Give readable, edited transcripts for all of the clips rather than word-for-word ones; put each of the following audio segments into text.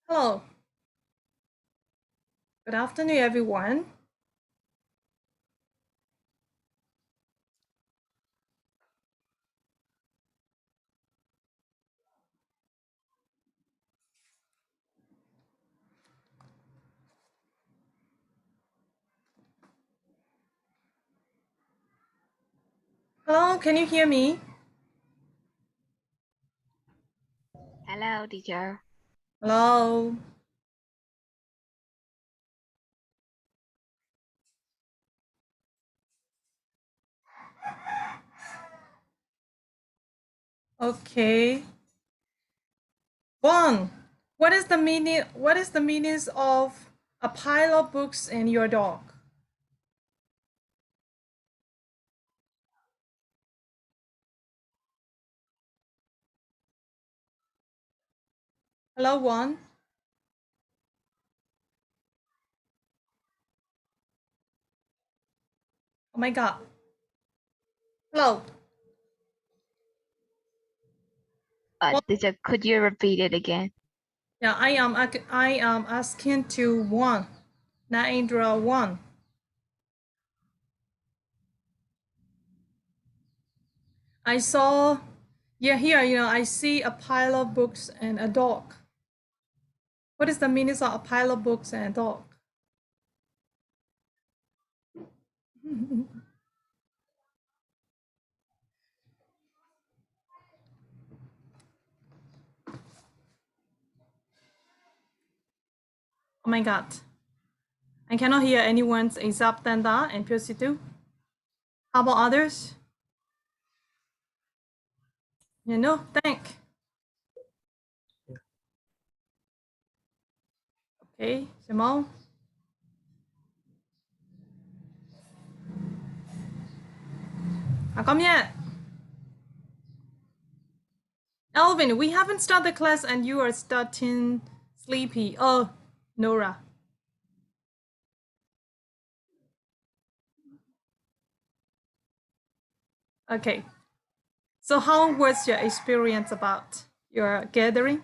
Hello. Good afternoon, everyone. Hello, can you hear me? Hello, teacher. Hello. Okay. One. What is the meaning of a pile of books and your dog? Hello, one. Oh my god. Hello. One. Teacher, could you repeat it again? Yeah, I am asking to one. Naindra one. I saw here, I see a pile of books and a dog. What is the meaning of a pile of books and a dog? Oh my god. I cannot hear anyone's except Tanda and Pyositu. How about others? Thank. Okay, Simone. How come yet? Alvin, we haven't started class and you are starting sleepy. Oh, Nora. Okay. So how was your experience about your gathering?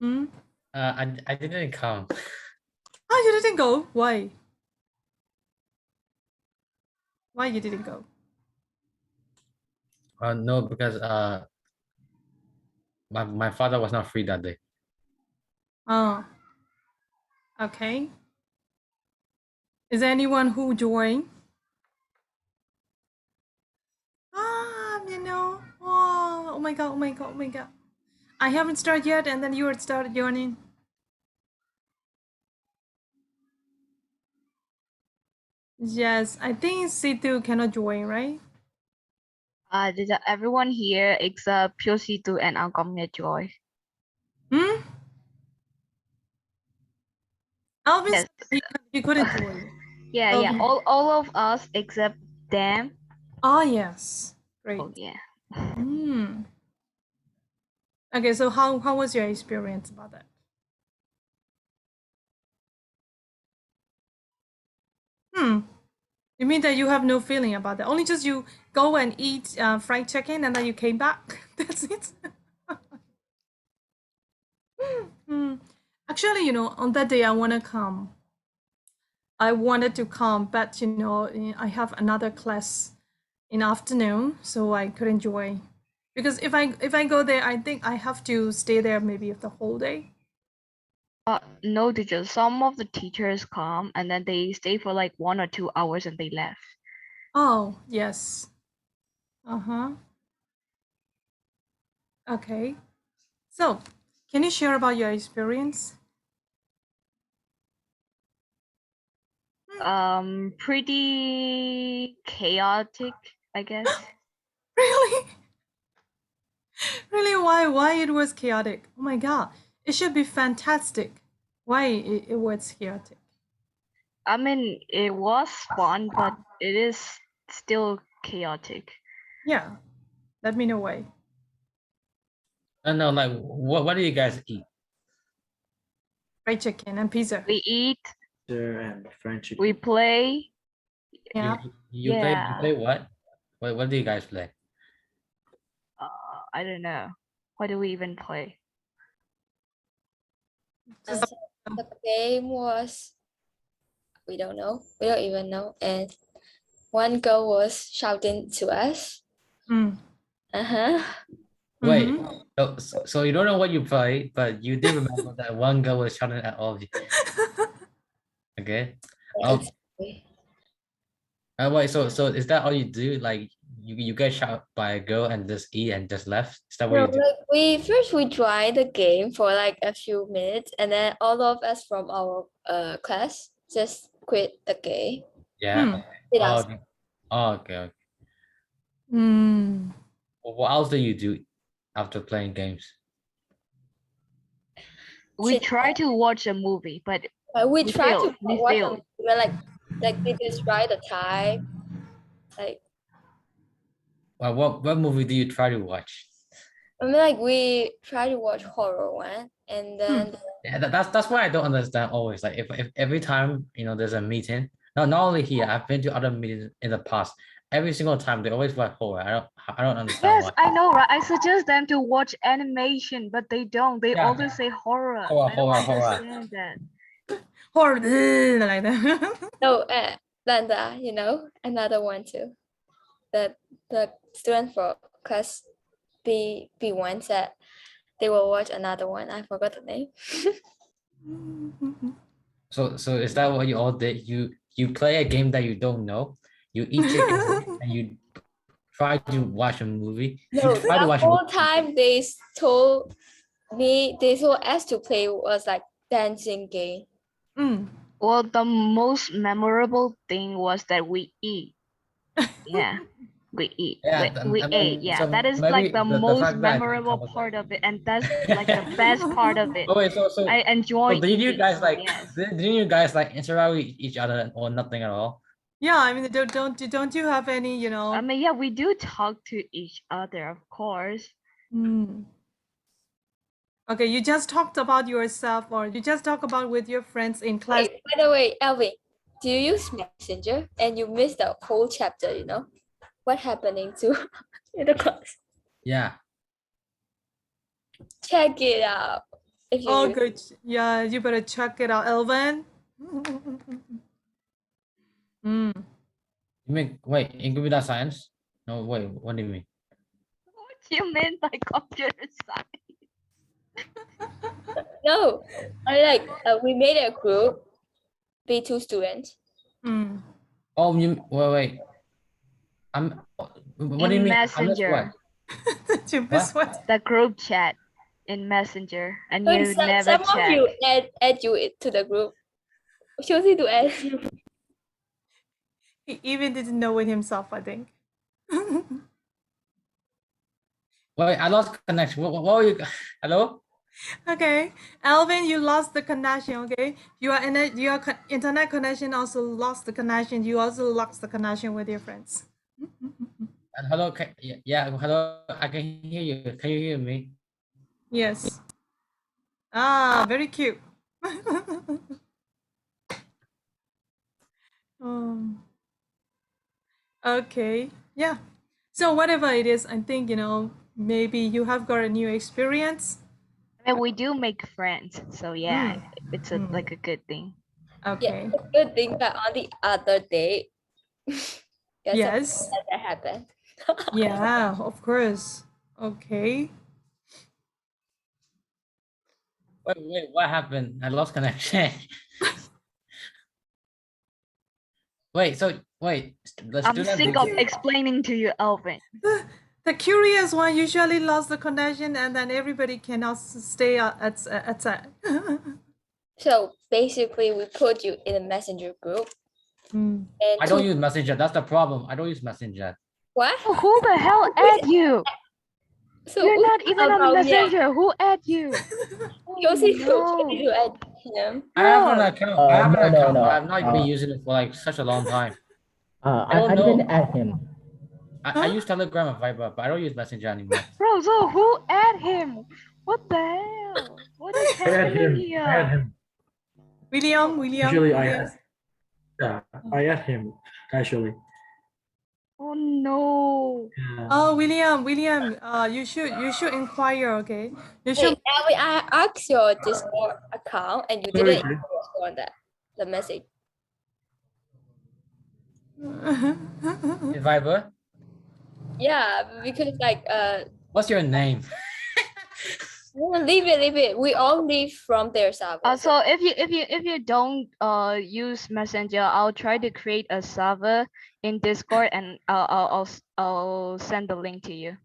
Hmm? I didn't come. Oh, you didn't go? Why? Why you didn't go? No, because my father was not free that day. Oh, okay. Is there anyone who joined? Oh my god, oh my god, oh my god. I haven't started yet, and then you had started joining. Yes, I think C2 cannot join, right? Teacher, everyone here except Pyositu and Angkomnya Joy. Hmm? Alvin Yes. said he couldn't join. Yeah. All of us except them. Oh, yes. Great. Oh yeah. Hmm. Okay, so how was your experience about that? You mean that you have no feeling about that? Only just you go and eat fried chicken and then you came back? That's it? Actually, on that day I want to come. I wanted to come, but I have another class in afternoon, so I couldn't join. Because if I go there, I think I have to stay there maybe the whole day. No, teacher. Some of the teachers come and then they stay for like 1 or 2 hours and they left. Oh, yes. Uh-huh. Okay. So, can you share about your experience? Pretty chaotic, I guess. Really? Really? Why it was chaotic? Oh my god. It should be fantastic. Why it was chaotic? I mean, it was fun, but it is still chaotic. Yeah. Let me know why. No, like what do you guys eat? Fried chicken and pizza. We eat, and French chicken. we play. Yeah. You play what? What do you guys play? I don't know. Why do we even play? Just- The game was, we don't know. We don't even know. And one girl was shouting to us. Mm. Uh-huh. Wait, Mhm. so you don't know what you play, but you did remember that one girl was shouting at all of you. Okay. Yeah, Um. exactly. Wait. So is that all you do? Like you get shot by a girl and just eat and just left? Is that what No, you do? like we tried the game for like a few minutes, and then all of us from our class just quit the game. Yeah. Hmm. Did Oh, us. okay. Oh, okay. Okay. Mm. Well, what else do you do after playing games? We Sit try to watch a movie, but We we tried to failed. We watch failed. we're like they just write the time. Like Well, what movie do you try to watch? I mean, like we try to watch horror one, and then Yeah, that's why I don't understand always. Like if every time there's a meeting, not only here, I've been to other meetings in the past. Every single time they always watch horror. I don't understand Yes, why. I know, right? I suggest them to watch animation, but they don't. They Yeah. always say horror. Horror, I don't horror. understand that. Or like that. no, then another one too. The student for class B1 said they will watch another one. I forgot the name. So is that what you all did? You play a game that you don't know. You eat chicken and you try to watch a movie. No, You try to the watch a whole movie. time they told us to play was like dancing game. Mm. Well, the most memorable thing was that we eat. Yeah, we eat. Yeah, We I ate. mean, Yeah, so that is maybe like the the most fact that I didn't memorable come up with- part of it, and that's like the best part of it. Oh wait, so I enjoy did you eating. guys like Yes. didn't you guys like interact with each other or nothing at all? Yeah, I mean, don't you have any, I mean, yeah, we do talk to each other, of course. Mm. Okay, you just talked about yourself, or you just talk about with your friends in class. Wait, by the way, Elvin, do you use Messenger and you missed the whole chapter? What happening to in the class? Yeah. Check it out. If you Oh, use- good. Yeah, you better check it out, Elvin. Mm. You mean wait, in computer science? No, wait, what do you mean? What do you mean by computer science? No, we made a group, B2 students. Mm. Oh, wait. What do you In mean? I missed what? Messenger, Did you miss what? the group chat in Messenger, and Wait, you never some of check. you add you to the group. Choosing to add you. He even didn't know it himself, I think. Wait, I lost connection. What were you? Hello? Okay, Alvin, you lost the connection. Okay, your internet connection also lost the connection. You also lost the connection with your friends. Hello? Yeah, hello. I can hear you. Can you hear me? Yes. Ah, very cute. um, okay, yeah. So whatever it is, I think maybe you have got a new experience. I mean, we do make friends, so yeah, Mm. it's Mm. like a good thing. Okay. Yeah, good thing that on the other day, Yes. that happened. Yeah, of course. Okay. Wait, what happened? I lost connection. Wait, the I'm students sick of explaining to you, Alvin. The curious one usually lost the connection, and then everybody cannot stay at that. So basically, we put you in a messenger group. Mm. And I don't use Messenger. That's the problem. I don't use Messenger. what? Oh, who the hell add you? So You're not even on Messenger. Who add you? Josie no. to add him. I have an No. account. I have an No, account, no. but I've not been using it for like such a long time. I don't didn't know. add him. I use Telegram and Viber, but I don't use Messenger anymore. Bro, so who add him? What the hell? What is happening here? William. Usually I Williams. add. Yeah, I add him actually. Oh no. Yeah. Oh, William, you should inquire, okay? You Hey, should. Elvin, I asked your Discord account and you Sorry, didn't even respond that the message. Viber, Yeah, because like what's your name? no, leave it. We all leave from their server. So if you don't use Messenger, I'll try to create a server in Discord and I'll send the link to you.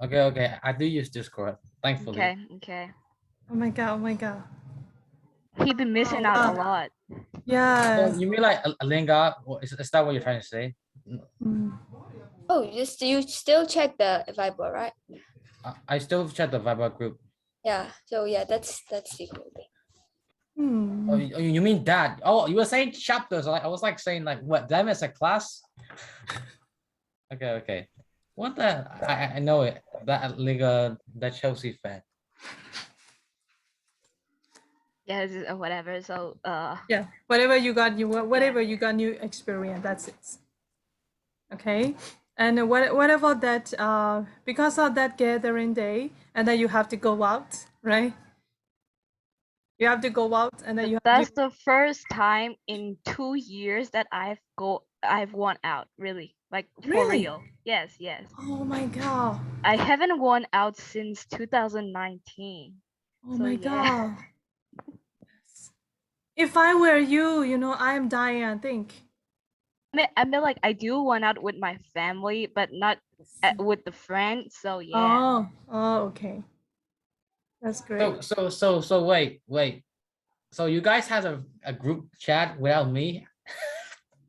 Okay. I do use Discord, thankfully. Okay. Oh my god, oh my god. He been missing out a lot. Oh, Yes. you mean like a Linga? Is that what you're trying to say? Mm. Oh, you still check the Viber, right? I still check the Viber group. Yeah. So yeah, that's the cool thing. Hmm. Oh, you mean that? Oh, you were saying chapters. I was like saying like what? Them as a class? Okay. What the? I know it. That Liga, that Chelsea fan. Yeah, whatever. So Yeah, whatever you got new experience, that's it. Okay. And what about that because of that gathering day and then you have to go out, right? You have to go out and then you have that's to, the first time in 2 years that I've won out, really. Like for Really? real. Yes. oh my god. I haven't won out since 2019. Oh So my yeah. god. If I were you, I am dying, I think. I mean, like I do one out with my family, but not with the friends. So yeah. Oh, okay. That's great. So wait. So you guys have a group chat without me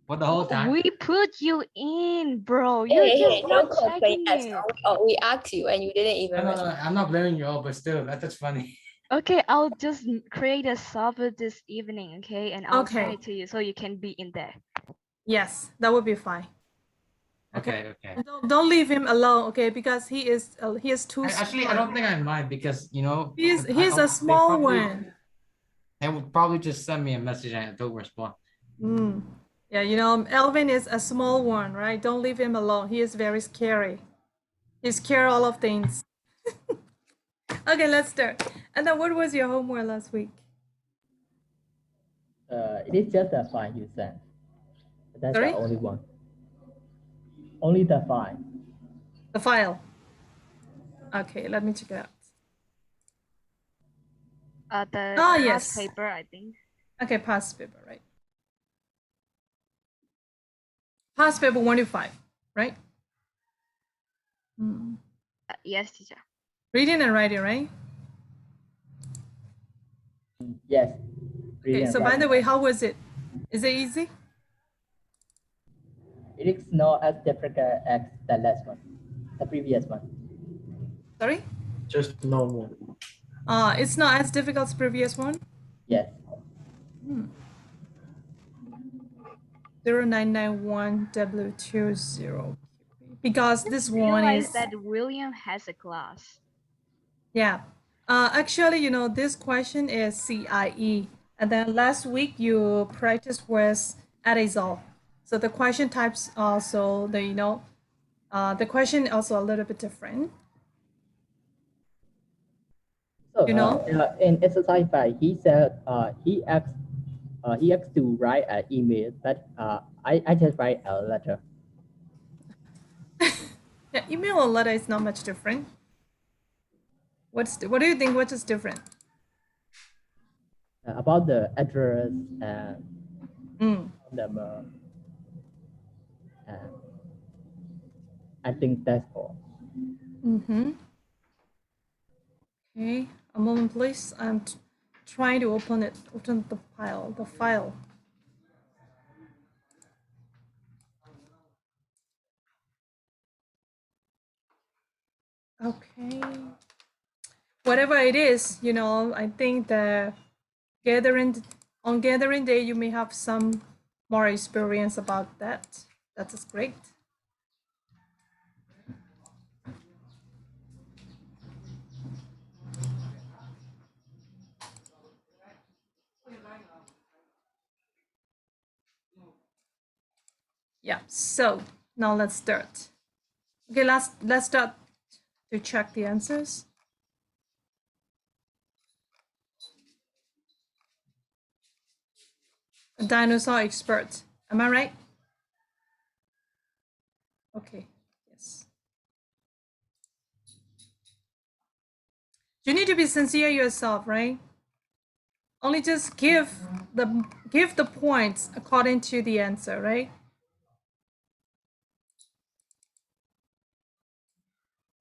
for the whole time? We put you in, bro. You're Hey, just don't not complain. checking As it. we asked you and you didn't even No, respond. I'm not blaming you all, but still, that's funny. Okay, I'll just create a server this evening, okay? And I'll send Okay. it to you so you can be in there. Yes, that would be fine. Okay. And don't leave him alone, okay? Because he is too Actually, I smart. don't think I mind because He's I- a they small probably one. they would probably just send me a message and I don't respond. Mm. Yeah, Elvin is a small one, right? Don't leave him alone. He is very scary. He's scared all of things. Okay, let's start. And then what was your homework last week? It is just a file you sent. That's Sorry? the only one. Only the file. The file. Okay, let me check it out. The Ah, past yes. paper, I think. Okay, past paper, right? Past paper 1 to 5, right? Mm. Yes, teacher. Reading and writing, right? Yes. Okay, so by the way, how was it? Is it easy? It is not as difficult as the last one, the previous one. Sorry? Just normal. It's not as difficult as previous one? Yes. 0991 W20. Because this one Realize is, that William has a class. yeah. Actually, this question is CIE. And then last week you practiced with Adazol. So the question types also, the question also a little bit different. So You know? in exercise 5, he said he asked to write an email, but I just write a letter. Yeah, email or letter is not much different. What do you think? What is different? About the address and number. I think that's all. Okay, a moment, please. I'm trying to open the file. Okay. Whatever it is, I think the gathering day, you may have some more experience about that. That is great. Yeah, so Now let's start. Okay, let's start to check the answers. A dinosaur expert. Am I right? Okay, yes. You need to be sincere yourself, right? Only just give the points according to the answer, right?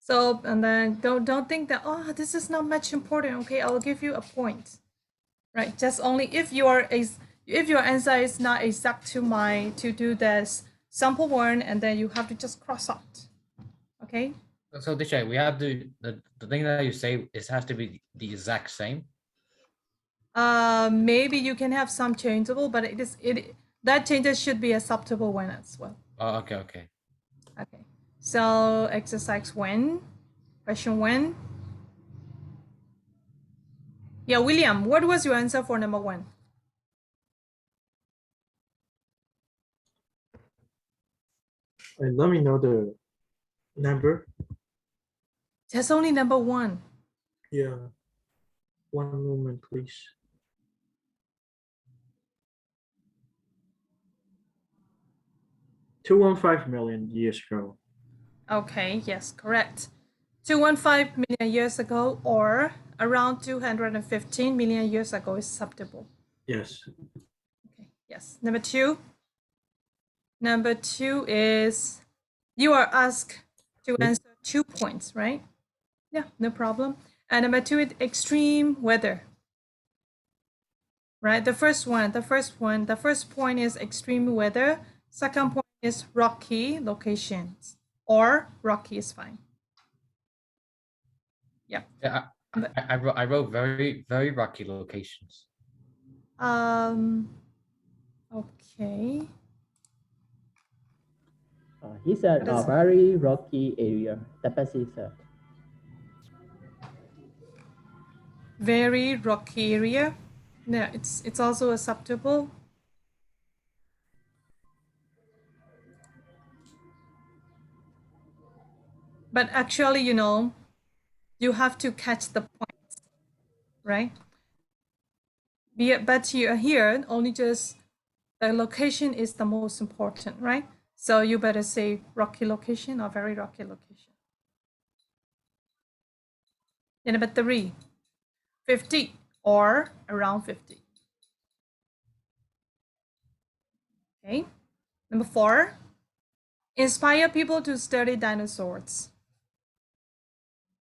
So, and then don't think that, oh, this is not much important. Okay, I'll give you a point, right? Just only if your answer is not exact to do this sample one, and then you have to just cross out. Okay. So teacher, we have to the thing that you say it has to be the exact same. Maybe you can have some changeable, but that changes should be acceptable one as well. Oh, okay, okay. Okay. So exercise 1, question 1. Yeah, William, what was your answer for number 1? Let me know the number. There's only number 1. Yeah. One moment, please. $215 million years ago. Okay, yes, correct. 215 million years ago, or around 215 million years ago is acceptable. Yes. Okay, yes. Number 2. Number 2 is you are asked to answer 2 points, right? Yeah, no problem. And number 2 is extreme weather. Right? The first point is extreme weather. Second point is rocky locations, or rocky is fine. Yeah. Yeah, I wrote very, very rocky locations. Okay. He said a very rocky area. Tapasi said. Very rocky area. Yeah, it's also acceptable. But actually, you have to catch the points, right? But here only just the location is the most important, right? So you better say rocky location or very rocky location. And number 3, 50 or around 50. Okay. Number 4, inspire people to study dinosaurs,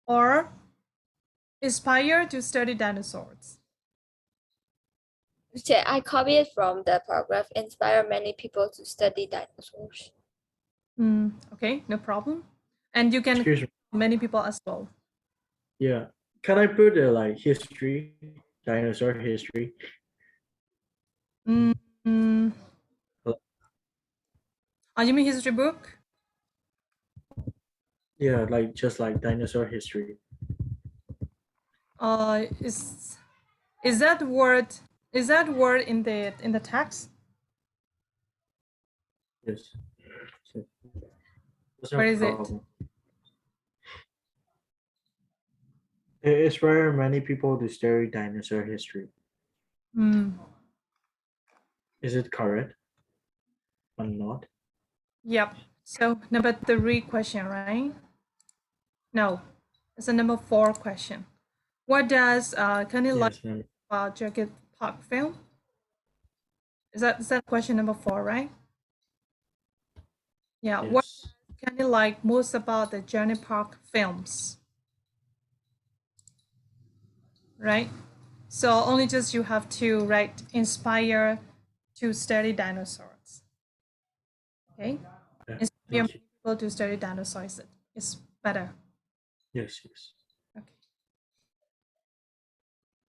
or inspire to study dinosaurs. I copied from the paragraph, inspire many people to study dinosaurs. Okay, no problem. And you can Excuse me. many people as well. Yeah. Can I put like history, dinosaur history? Oh, you mean history book? Yeah, like just like dinosaur history. Is that word in the text? Yes. So, Where is it? It inspire many people to study dinosaur history. Is it correct or not? Yep. So number 3 question, right? No, it's a number 4 question. What does Kenny like about Jurassic Park film? Is that question number 4, right? Yeah. Yes. What does Kenny like most about the Jurassic Park films? Right. So only just you have to write inspire to study dinosaurs. Okay. Yeah, Inspire people to study dinosaurs. It's better. Yes, yes. Okay.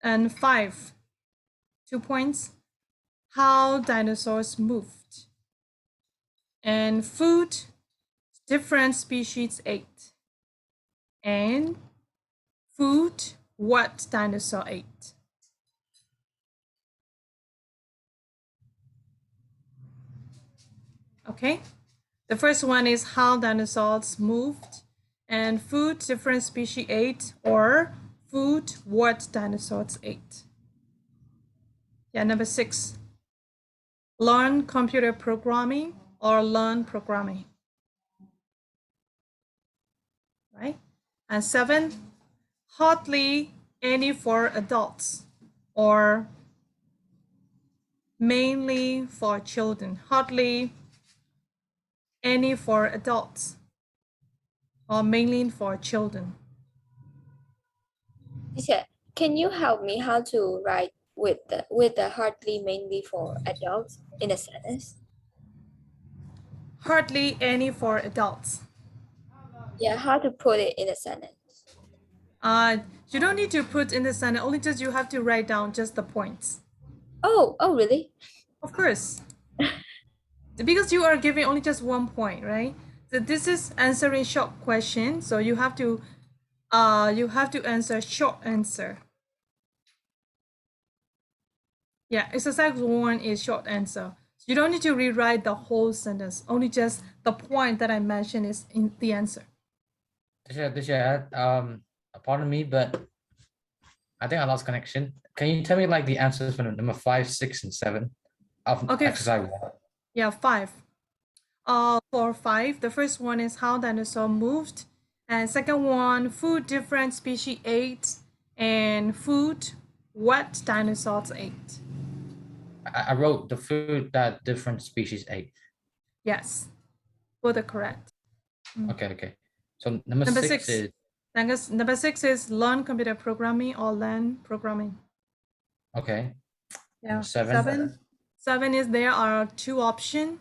And 5, 2 points. How dinosaurs moved. And food different species ate. And food what dinosaur ate. Okay. The first one is how dinosaurs moved, and food different species ate, or food what dinosaurs ate. Yeah, number 6. Learn computer programming or learn programming. Right? And 7, hardly any for adults or mainly for children. Hardly any for adults or mainly for children. Teacher, can you help me how to write with the hardly mainly for adults in a sentence? Hardly any for adults. Yeah, how to put it in a sentence? You don't need to put in the sentence, only just you have to write down just the points. Oh, really? Of course. Because you are giving only just 1 point, right? So this is answering short question, so you have to answer short answer. Yeah, exercise 1 is short answer. So you don't need to rewrite the whole sentence, only just the point that I mentioned is in the answer. Teacher, pardon me, but I think I lost connection. Can you tell me like the answers for number 5, 6, and 7 of Okay. exercise 1? Yeah, 5. For 5, the first one is how dinosaur moved, and second one, food different species ate, and food what dinosaurs ate. I wrote the food that different species ate. Yes, both are correct. Okay. So number Number 6 6. is Number 6 is learn computer programming or learn programming. okay. Yeah. Number 7. 7 is there are 2 options.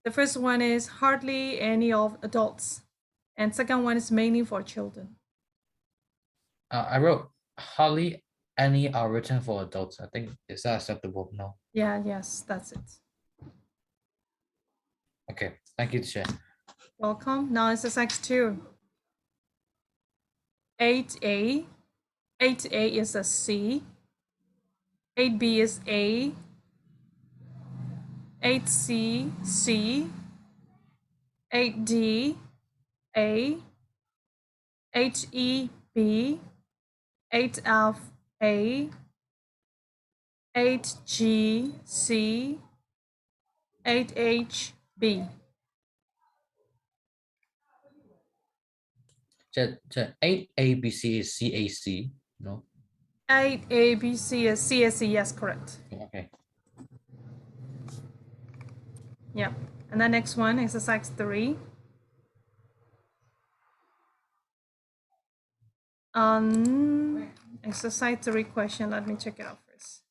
The first one is hardly any of adults, and second one is mainly for children. I wrote hardly any are written for adults. I think is that acceptable? No. Yeah, yes, that's it. Okay, thank you, teacher. Welcome. Now exercise 2. 8A. 8A is a C. 8B is A. 8C, C. 8D, A. 8E, B. 8F, A. 8G, C. 8H, B. 8 ABC is CAC. No. 8A, B, C is CSE. Yes, correct. Okay. Yeah. And the next one, exercise 3. Exercise 3 question. Let me check it out first.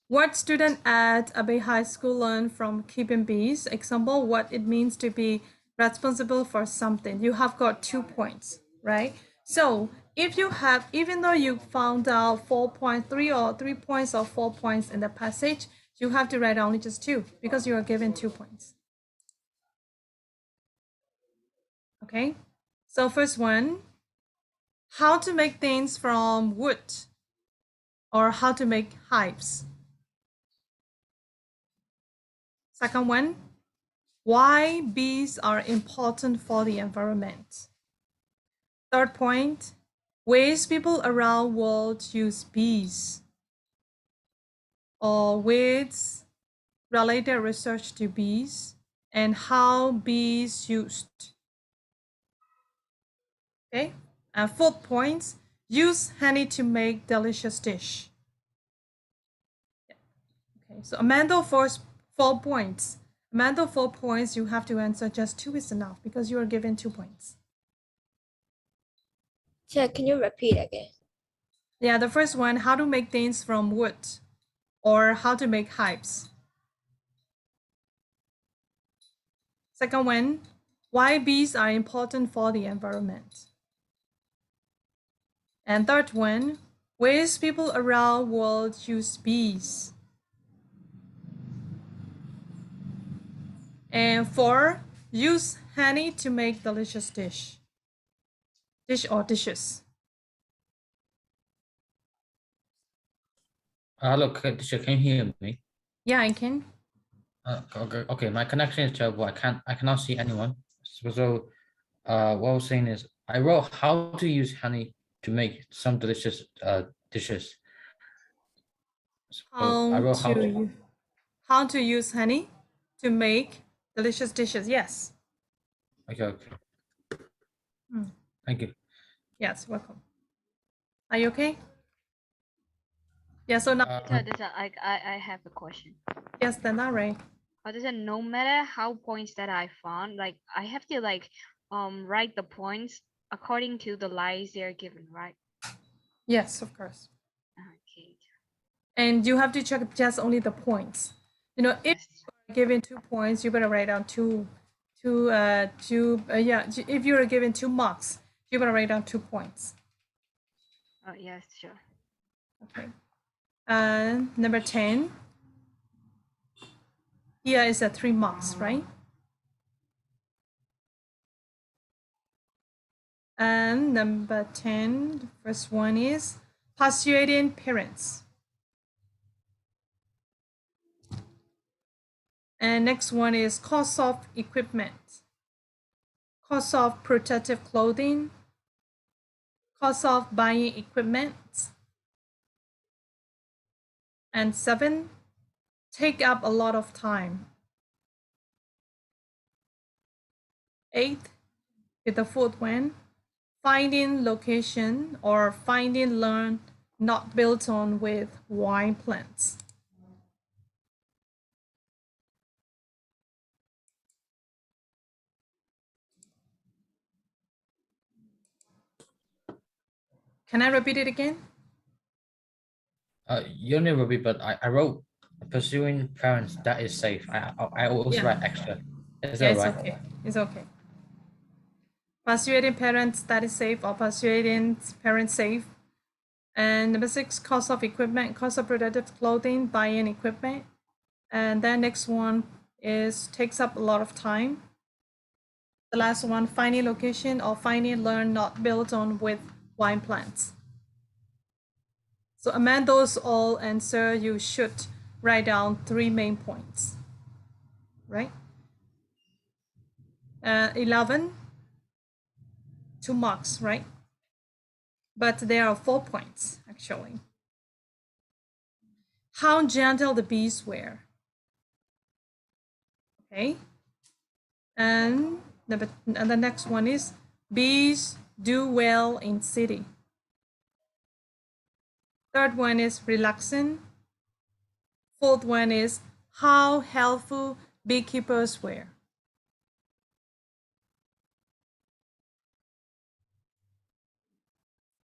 What student at Abbey High School learned from keeping bees? Example, what it means to be responsible for something. You have got 2 points, right? So if you have, even though you found out 4.3 or 3 points or 4 points in the passage, you have to write only just 2 because you are given 2 points. Okay, so first one, how to make things from wood or how to make hives. Second one, why bees are important for the environment. Third point, ways people around the world use bees or with related research to bees and how bees used. Okay, and fourth point, use honey to make delicious dish. Okay, so Amanda, 4 points. Amanda, 4 points, you have to answer just 2 is enough because you are given 2 points. Teacher, can you repeat again? Yeah, the first one, how to make things from wood or how to make hives. Second one, why bees are important for the environment. And third one, ways people around the world use bees. And 4, use honey to make delicious dish or dishes. Hello, teacher, can you hear me? Yeah, I can. Okay, my connection is terrible. I cannot see anyone. What I was saying is, I wrote how to use honey to make some delicious dishes. So I wrote How to use honey to make delicious dishes. Yes. Okay. Thank you. Yes, welcome. Are you okay? Yeah, so now I have a question. yes, then Ray. No matter how points that I found, like I have to like write the points according to the lies they are given, right? Yes, of course. Okay. And you have to check just only the points. You know, if you're given 2 points, you better write down if you're given 2 marks, you better write down 2 points. Oh yes, sure. Okay. Number 10. Here is a 3 marks, right? And number 10, the first one is persuading parents. And next one is cost of equipment, cost of protective clothing, cost of buying equipment. And 7, take up a lot of time. 8, with the fourth one, finding location or finding land not built on with wine plants. Can I repeat it again? You don't need to repeat, but I wrote pursuing parents that is safe. I also write extra. Is that It's right? okay. It's okay. Persuading parents that is safe or persuading parents safe. And number 6, cost of equipment, cost of protective clothing, buying equipment. And then next one is takes up a lot of time. The last one, finding location or finding land not built on with wine plants. So among those all answer, you should write down 3 main points, right? 11, 2 marks, right? But there are 4 points actually. How gentle the bees were. Okay. And the next one is bees do well in city. Third one is relaxing. Fourth one is how helpful beekeepers were.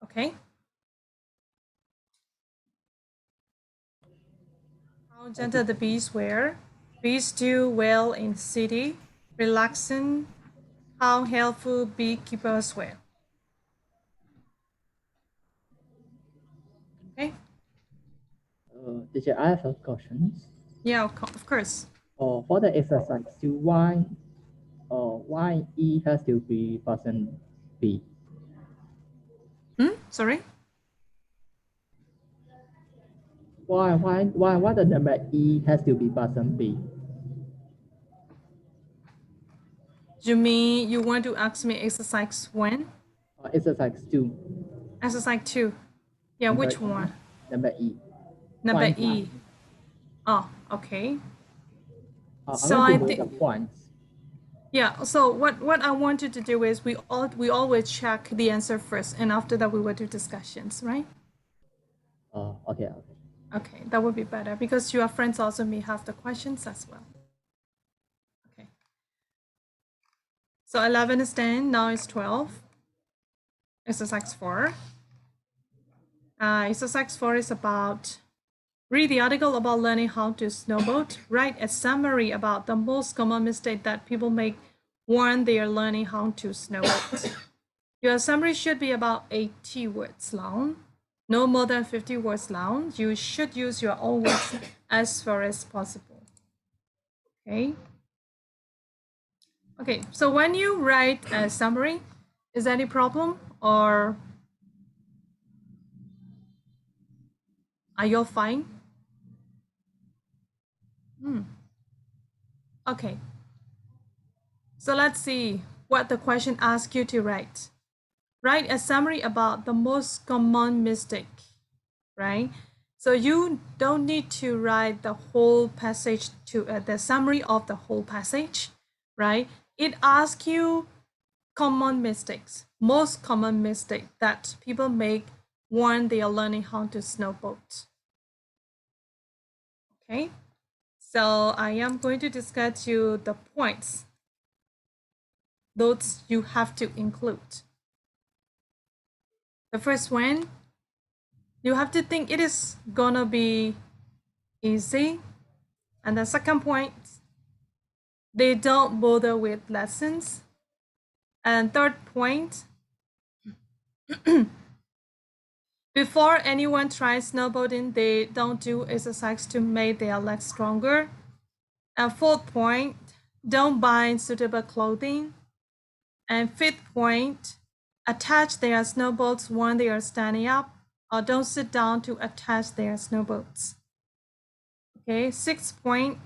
Okay. How gentle the bees were. Bees do well in city. Relaxing. How helpful beekeepers were. Okay. Teacher, I have some questions. Yeah, of course. For the exercise, why E has to be person B? Sorry. Why the number E has to be person B? You mean you want to ask me exercise when? Exercise 2. Exercise 2. Yeah, Number which one? Number E. Number Point. E. Oh, okay. I So want to I know the think points. yeah. So what I wanted to do is we always check the answer first, and after that we will do discussions, right? Okay. Okay, that would be better because your friends also may have the questions as well. Okay. So 11 is 10. Now it's 12. Exercise 4. Exercise 4 is about read the article about learning how to snowboard. Write a summary about the most common mistake that people make when they are learning how to snowboard. Your summary should be about 80 words long, no more than 50 words long. You should use your own words as far as possible. Okay. Okay, so when you write a summary, is there any problem or are you all fine? Okay. So let's see what the question asks you to write. Write a summary about the most common mistake, right? So you don't need to write the whole passage to the summary of the whole passage, right? It asks you common mistakes, most common mistake that people make when they are learning how to snowboard. Okay, so I am going to discuss you the points. Those you have to include. The first one, you have to think it is gonna be easy. And the second point, they don't bother with lessons. And third point, before anyone tries snowboarding, they don't do exercise to make their legs stronger. And fourth point, don't buy suitable clothing. And fifth point, attach their snowboards when they are standing up, or don't sit down to attach their snowboards. Okay, sixth point,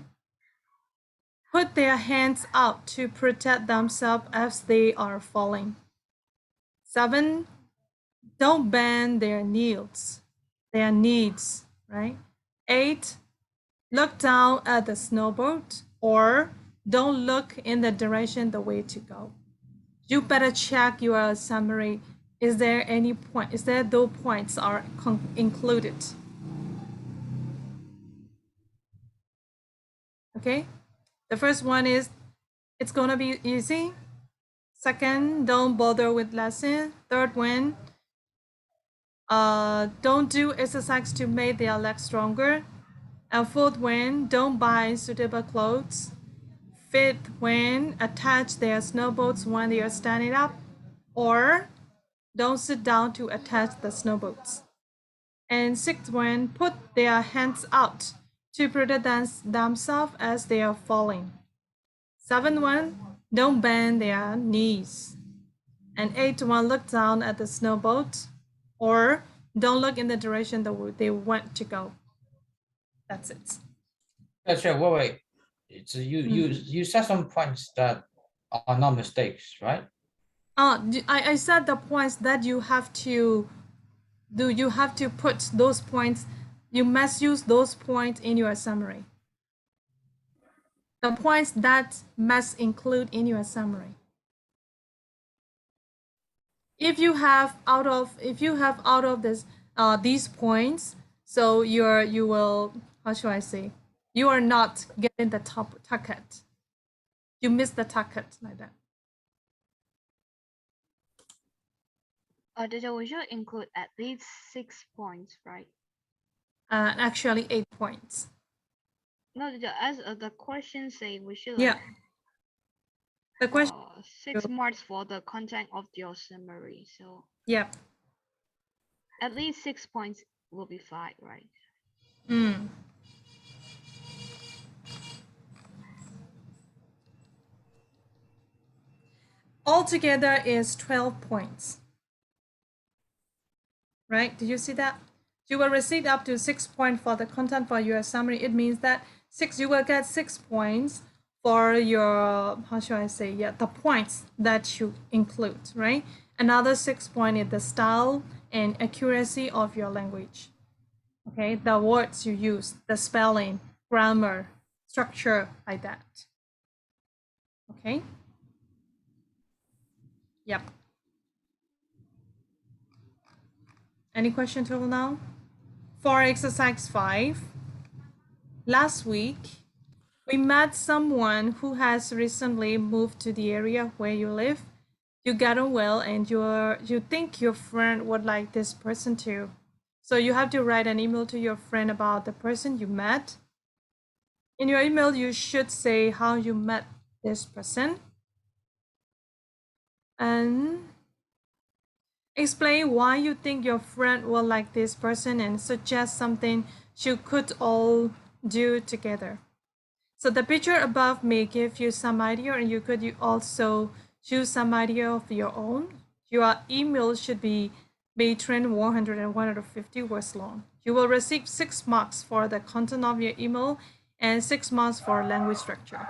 put their hands out to protect themselves as they are falling. 7, don't bend their knees, right? 8, look down at the snowboard, or don't look in the direction the way to go. You better check your summary. Is there any point? Is there those points are included? Okay. The first one is it's gonna be easy. Second, don't bother with lesson. Third one, don't do exercise to make their legs stronger. And fourth one, don't buy suitable clothes. Fifth one, attach their snowboards when they are standing up, or don't sit down to attach the snowboards. And sixth one, put their hands out to protect themselves as they are falling. Seventh one, don't bend their knees. And eighth one, look down at the snowboat, or don't look in the direction that they want to go. That's it. Sure. Wait. It's you said some points that are not mistakes, right? I said the points that you have to do. You have to put those points. You must use those points in your summary. The points that must include in your summary. If you have out of this these points, so you will, how should I say, you are not getting the top target. You miss the target like that. Teacher, we should include at least 6 points, right? Actually 8 points. No, teacher, as the question say, we should Yeah. The question. 6 marks for the content of your summary. So Yeah. at least 6 points will be fine, right? Altogether is 12 points. Right? Did you see that? You will receive up to 6 points for the content for your summary. It means that you will get 6 points for your, how should I say, yeah, the points that you include, right? Another 6 points is the style and accuracy of your language. Okay, the words you use, the spelling, grammar, structure, like that. Okay. Yep. Any question till now? For exercise 5, last week, we met someone who has recently moved to the area where you live. You get on well and you think your friend would like this person too. So you have to write an email to your friend about the person you met. In your email, you should say how you met this person and explain why you think your friend will like this person and suggest something you could all do together. So the picture above may give you some idea, and you could also choose some idea of your own. Your email should be between 100 and 150 words long. You will receive 6 marks for the content of your email and 6 marks for language structure.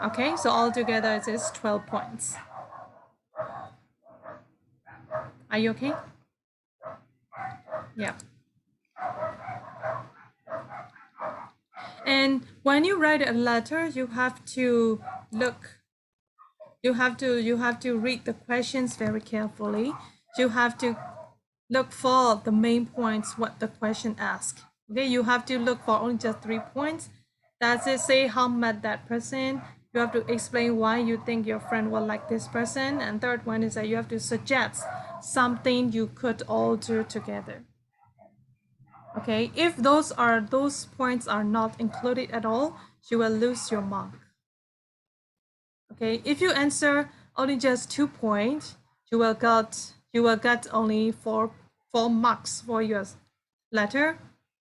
Okay, so altogether it is 12 points. Are you okay? Yeah. And when you write a letter, you have to look. You have to read the questions very carefully. You have to look for the main points what the question asks. Okay, you have to look for only just 3 points. Does it say how met that person? You have to explain why you think your friend will like this person. And third one is that you have to suggest something you could all do together. Okay, if those points are not included at all, you will lose your mark. Okay, if you answer only just 2 points, you will get only four marks for your letter.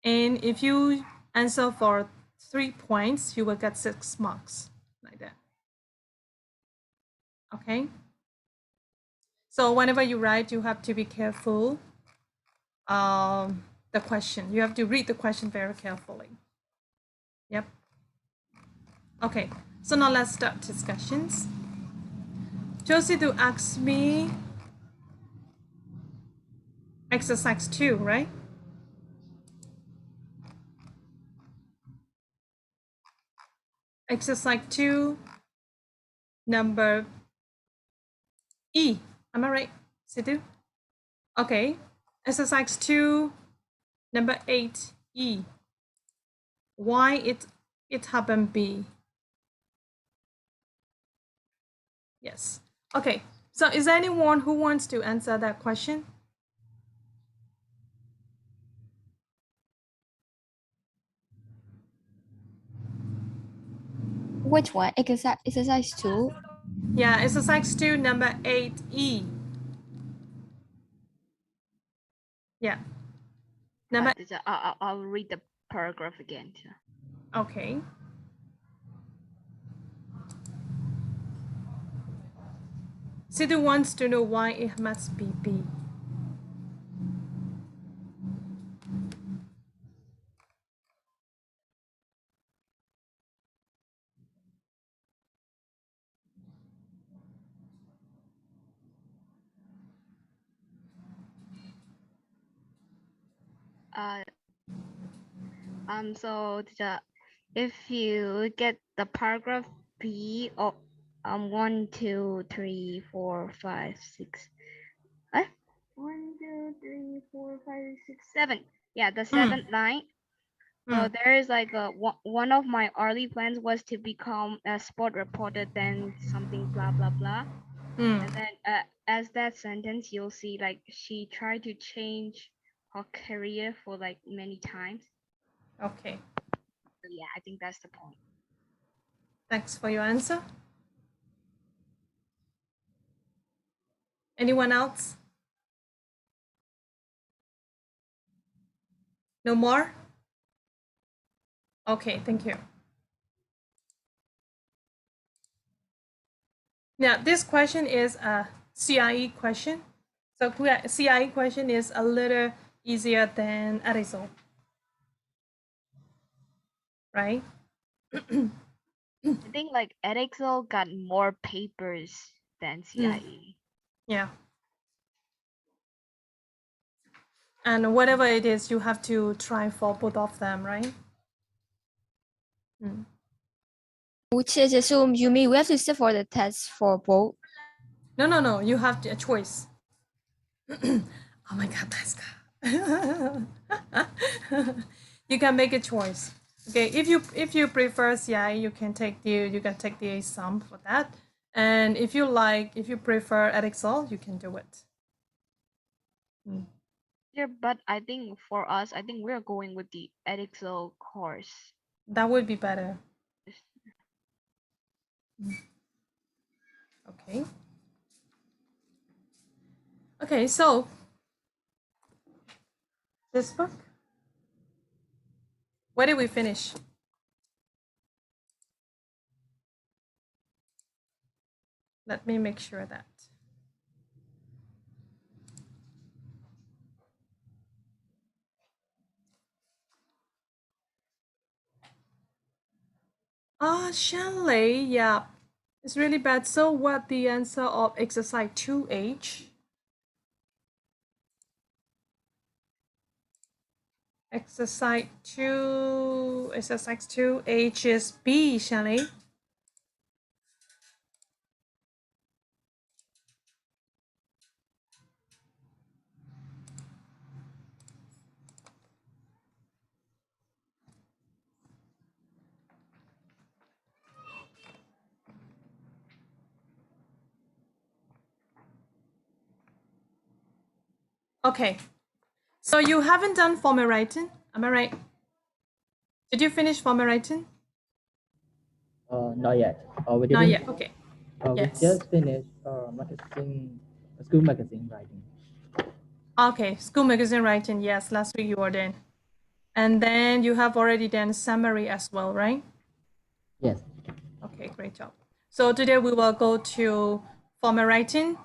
And if you answer for 3 points, you will get 6 marks, like that. Okay. So whenever you write, you have to be careful. The question, you have to read the question very carefully. Yep. Okay. So now let's start discussions. Josie to ask me exercise 2, right? Exercise 2, number E. Am I right, Sidhu? Okay. Exercise 2, number 8E. Why it happened B? Yes. Okay. So is there anyone who wants to answer that question? Which one? Exercise 2. Yeah, exercise 2, number 8E. Yeah. Number. I'll read the paragraph again. Okay. Sidhu wants to know why it must be B. So if you get the paragraph B of 1, 2, 3, 4, 5, 6. 1, 2, 3, 4, 5, 6, 7. Yeah, the 7th line. So there is like one of my early plans was to become a sport reporter, then something blah blah blah. And then as that sentence, you'll see like she tried to change her career for like many times. Okay. So yeah, I think that's the point. Thanks for your answer. Anyone else? No more? Okay, thank you. Now, this question is a CIE question. So CIE question is a little easier than ESL, right? I think like EdXL got more papers than CIE. Yeah. And whatever it is, you have to try for both of them, right? Which is assume you mean we have to sit for the test for both? No. You have a choice. Oh my God, Pascal. You can make a choice. Okay, if you prefer CI, you can take the sum for that. And if you prefer EdXL, you can do it. Yeah, but I think for us, I think we're going with the EdXL course. That would be better. Okay. Okay, so this book. Where did we finish? Let me make sure that. Shelley, yeah, it's really bad. So what the answer of exercise 2H? Exercise 2H is B, Shelley. Okay, so you haven't done formal writing, am I right? Did you finish formal writing? Not yet. We Not didn't. yet, okay. We Yes. just finished school magazine writing. Okay, school magazine writing, yes, last week you were done. And then you have already done summary as well, right? Yes. Okay, great job. So today we will go to formal writing.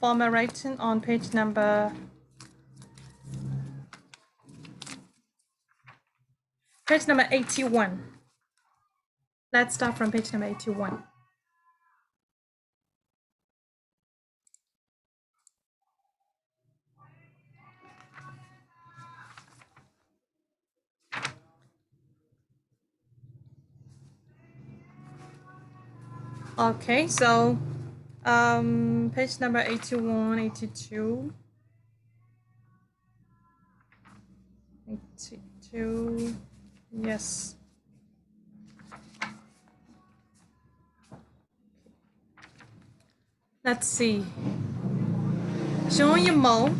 Formal writing on page number 81. Let's start from page number 81. Okay, so page number 81, 82. 82, yes. Let's see. Jean-Yamon,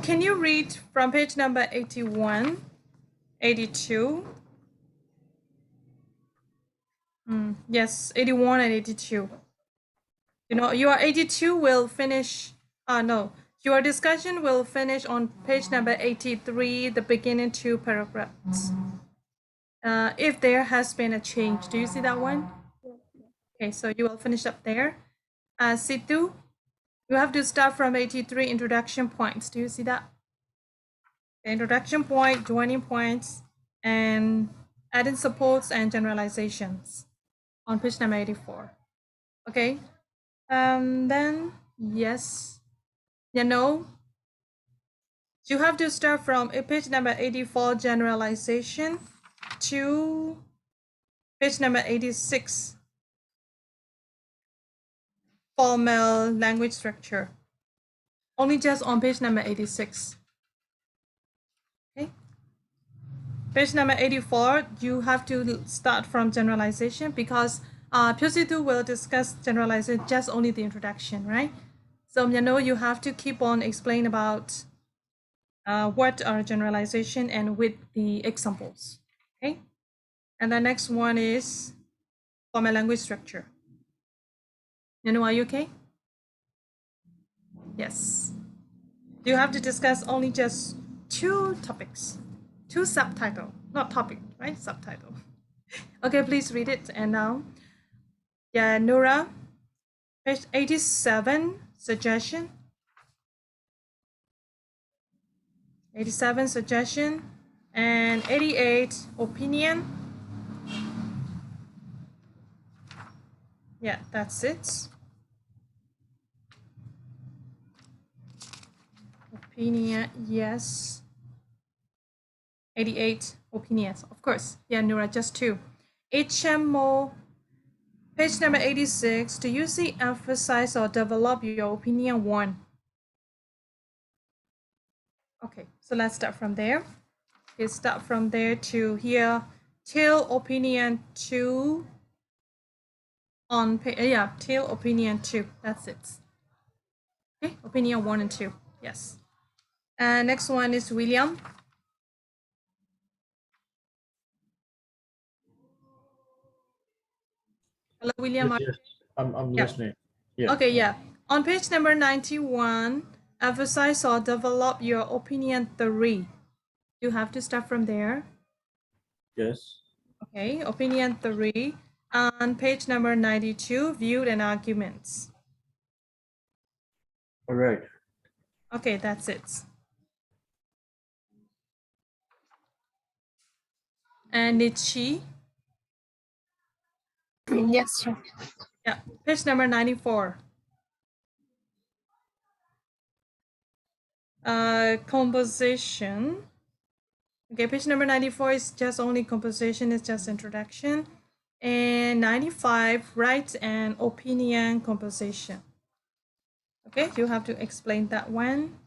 can you read from page number 81, 82? Yes, 81 and 82. You know, your 82 will finish, no, your discussion will finish on page number 83, the beginning two paragraphs. If there has been a change, do you see that one? Okay, so you will finish up there. Situ, you have to start from 83 introduction points. Do you see that? The introduction point, joining points, and adding supports and generalizations on page number 84. Okay. Then yes, you know, you have to start from page number 84 generalization to page number 86 formal language structure. Only just on page number 86. Okay. Page number 84, you have to start from generalization because Pyositu will discuss generalization just only the introduction, right? So you know you have to keep on explaining about what are generalization and with the examples, okay? And the next one is formal language structure. You know, are you okay? Yes. You have to discuss only just two topics, two subtitle, not topic, right? Subtitle. Okay, please read it. And now, yeah, Nora, page 87, suggestion. 87, suggestion. And 88, opinion. Yeah, that's it. Opinion, yes. 88, opinions, of course. Yeah, Nora, just two. HMO, page number 86. Do you see emphasize or develop your opinion one? Okay, so let's start from there. Okay, start from there to here till opinion 2 on page, yeah, till opinion 2. That's it. Okay, opinion 1 and 2. Yes. And next one is William. Hello, William. Yes, I'm Yeah. listening. Yeah. Okay, yeah. On page number 91, emphasize or develop your opinion 3. You have to start from there. Yes. Okay, opinion 3. On page number 92, viewed and arguments. All right. Okay, that's it. And Nichi. Yes, sir. Yeah, page number 94. Composition. Okay, page number 94 is just only composition, it's just introduction. And 95, rights and opinion composition. Okay, you have to explain that one.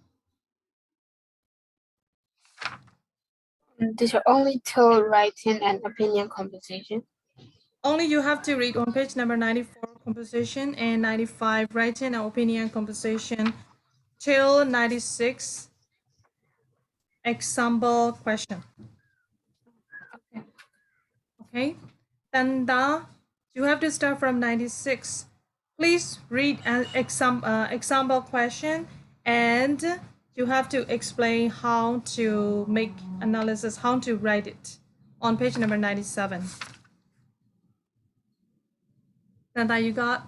These are only two writing and opinion composition. Only you have to read on page number 94, composition, and 95, writing and opinion composition, till 96, example question. Okay, Tanda, you have to start from 96. Please read an example question, and you have to explain how to make analysis, how to write it on page number 97. Tanda, you got?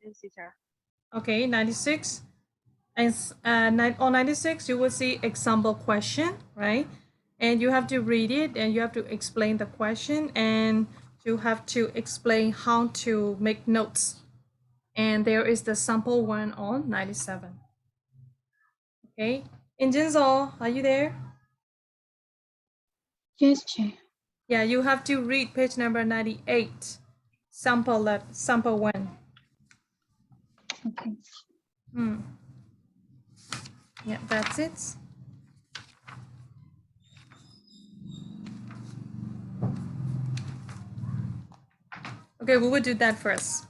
Yes, teacher. Okay, 96. And on 96, you will see example question, right? And you have to read it and you have to explain the question and you have to explain how to make notes. And there is the sample one on 97. Okay, Injinzo, are you there? Yes, sir. Yeah, you have to read page number 98, sample one. Okay. Yeah, that's it. Okay, we will do that first.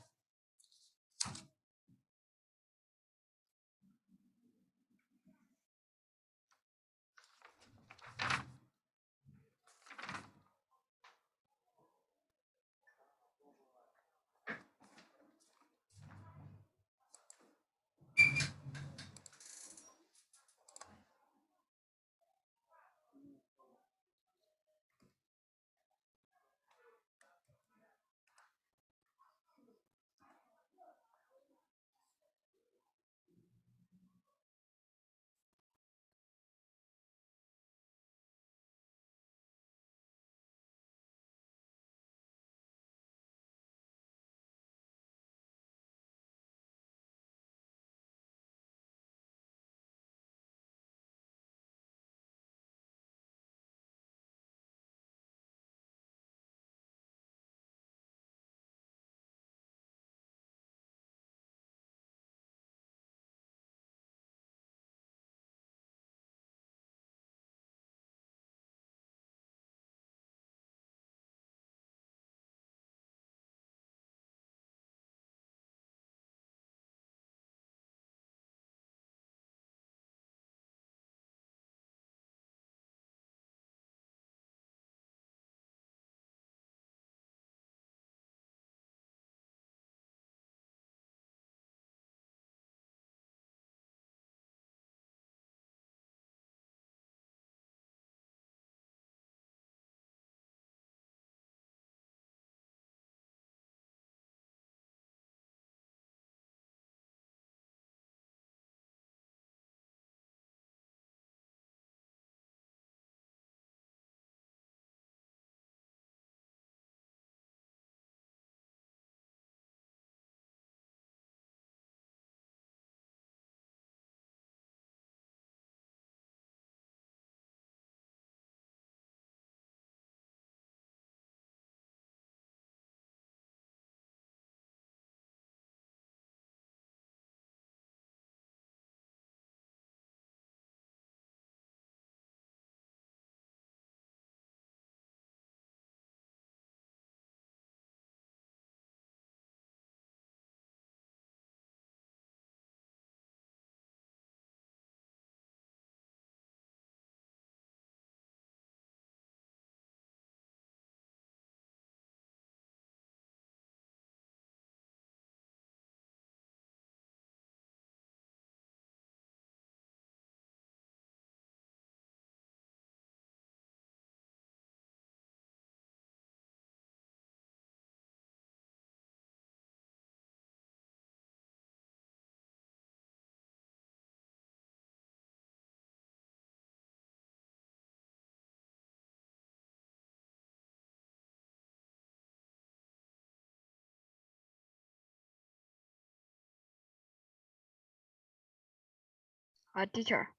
Teacher.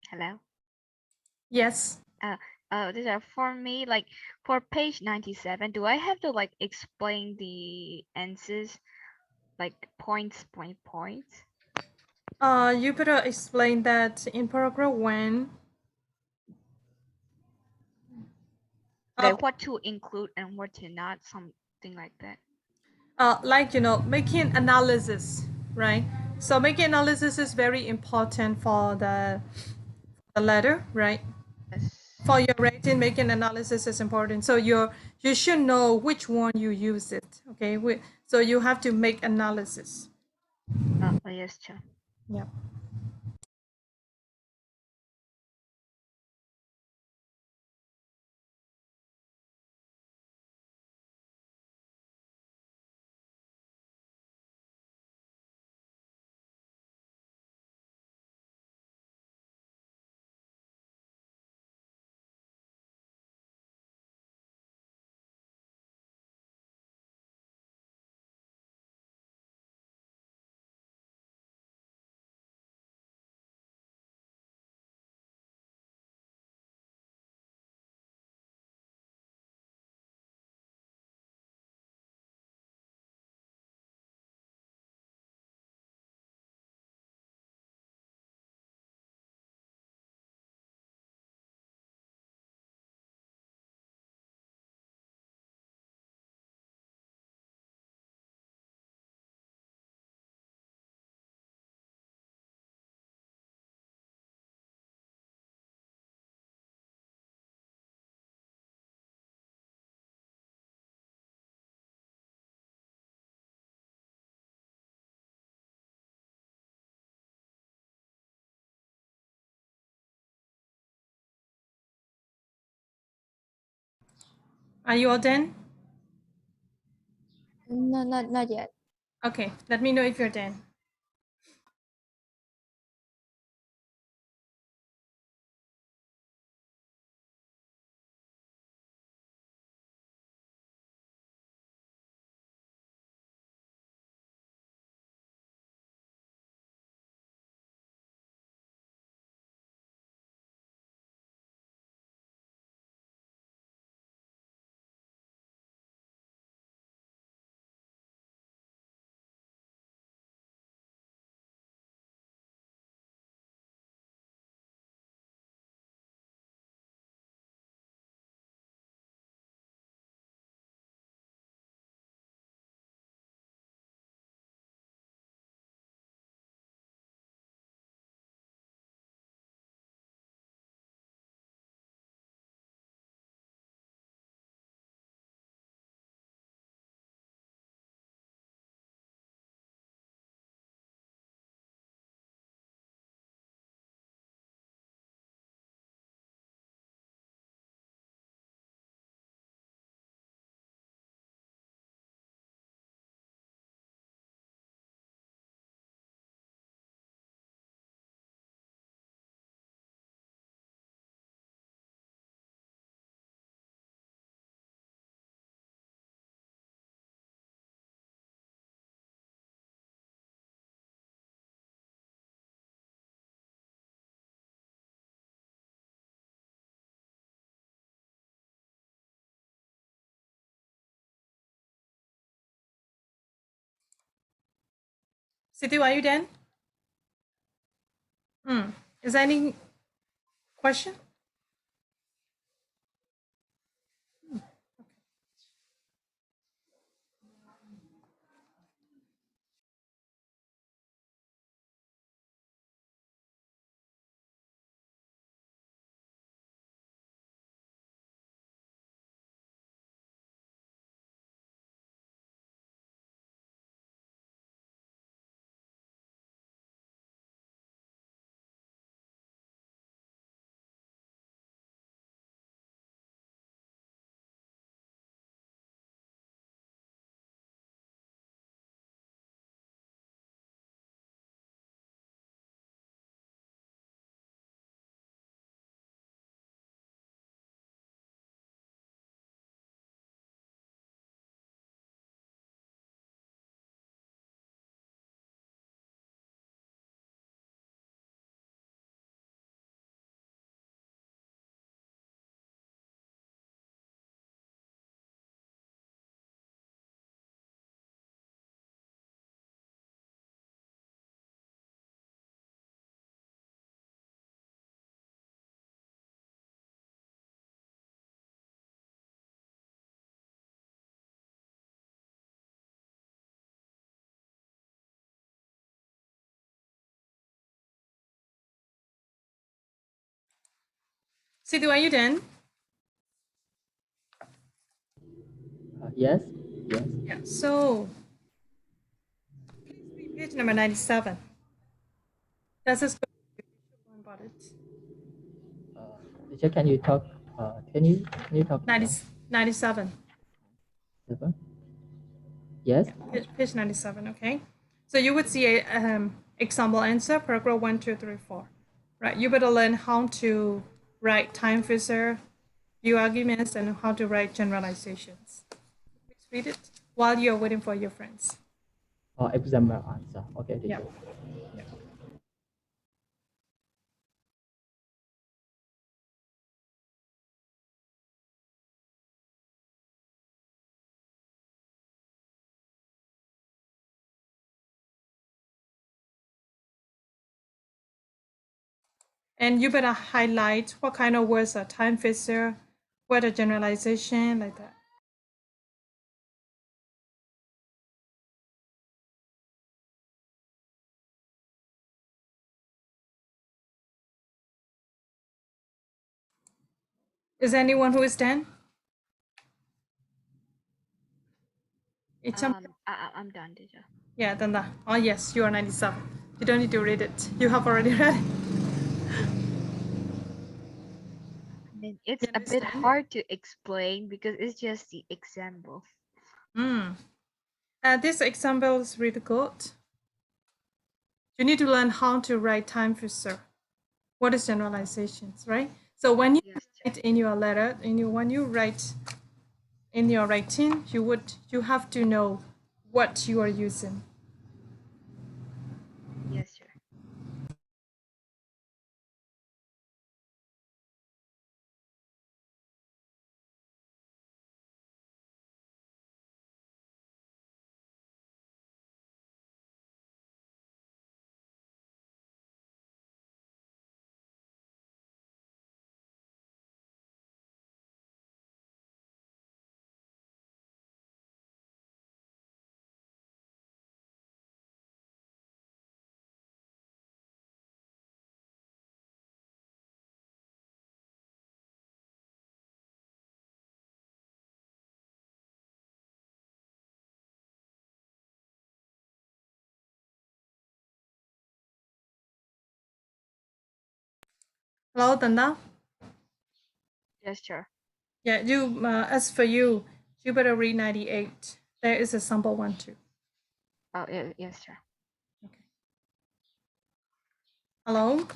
Hello. Yes. Teacher, for me, like for page 97, do I have to like explain the answers, like points? You better explain that in paragraph 1. Like what to include and what to not, something like that. Like making analysis, right? So making analysis is very important for the letter, right? Yes. For your rating, making analysis is important. So you should know which one you use it. Okay, so you have to make analysis. Yes, sure. Yeah. Are you all done? No, not yet. Okay, let me know if you're done. Siti, are you done? Is there any question? Sidhu, are you done? Yes, yes. Yeah. So please read page number 97. This is good about it. Teacher, can you talk? Can you talk? 97. Seven? Yes. Page 97. Okay. So you would see a example answer, paragraph 1, 2, 3, 4. Right. You better learn how to write time fissure, view arguments, and how to write generalizations. Please read it while you're waiting for your friends. Or example answer. Okay, Yeah. teacher. Yeah. And you better highlight what kind of words are time fissure, what a generalization, like that. Is anyone who is 10? I'm done, teacher. Yeah, Danda. Oh, yes, you are 97. You don't need to read it. You have already read it. I mean, it's You a bit understand? hard to explain because it's just the example. This example is really good. You need to learn how to write time fissure. What is generalizations, right? So when you Yes, write in your letter, when you write in your writing, you have to know what you are using. yes, sir. Hello, Danda. Yes, sir. Yeah, you. As for you, you better read 98. There is a sample one too. Oh, yeah, yes, sir. Okay. Hello.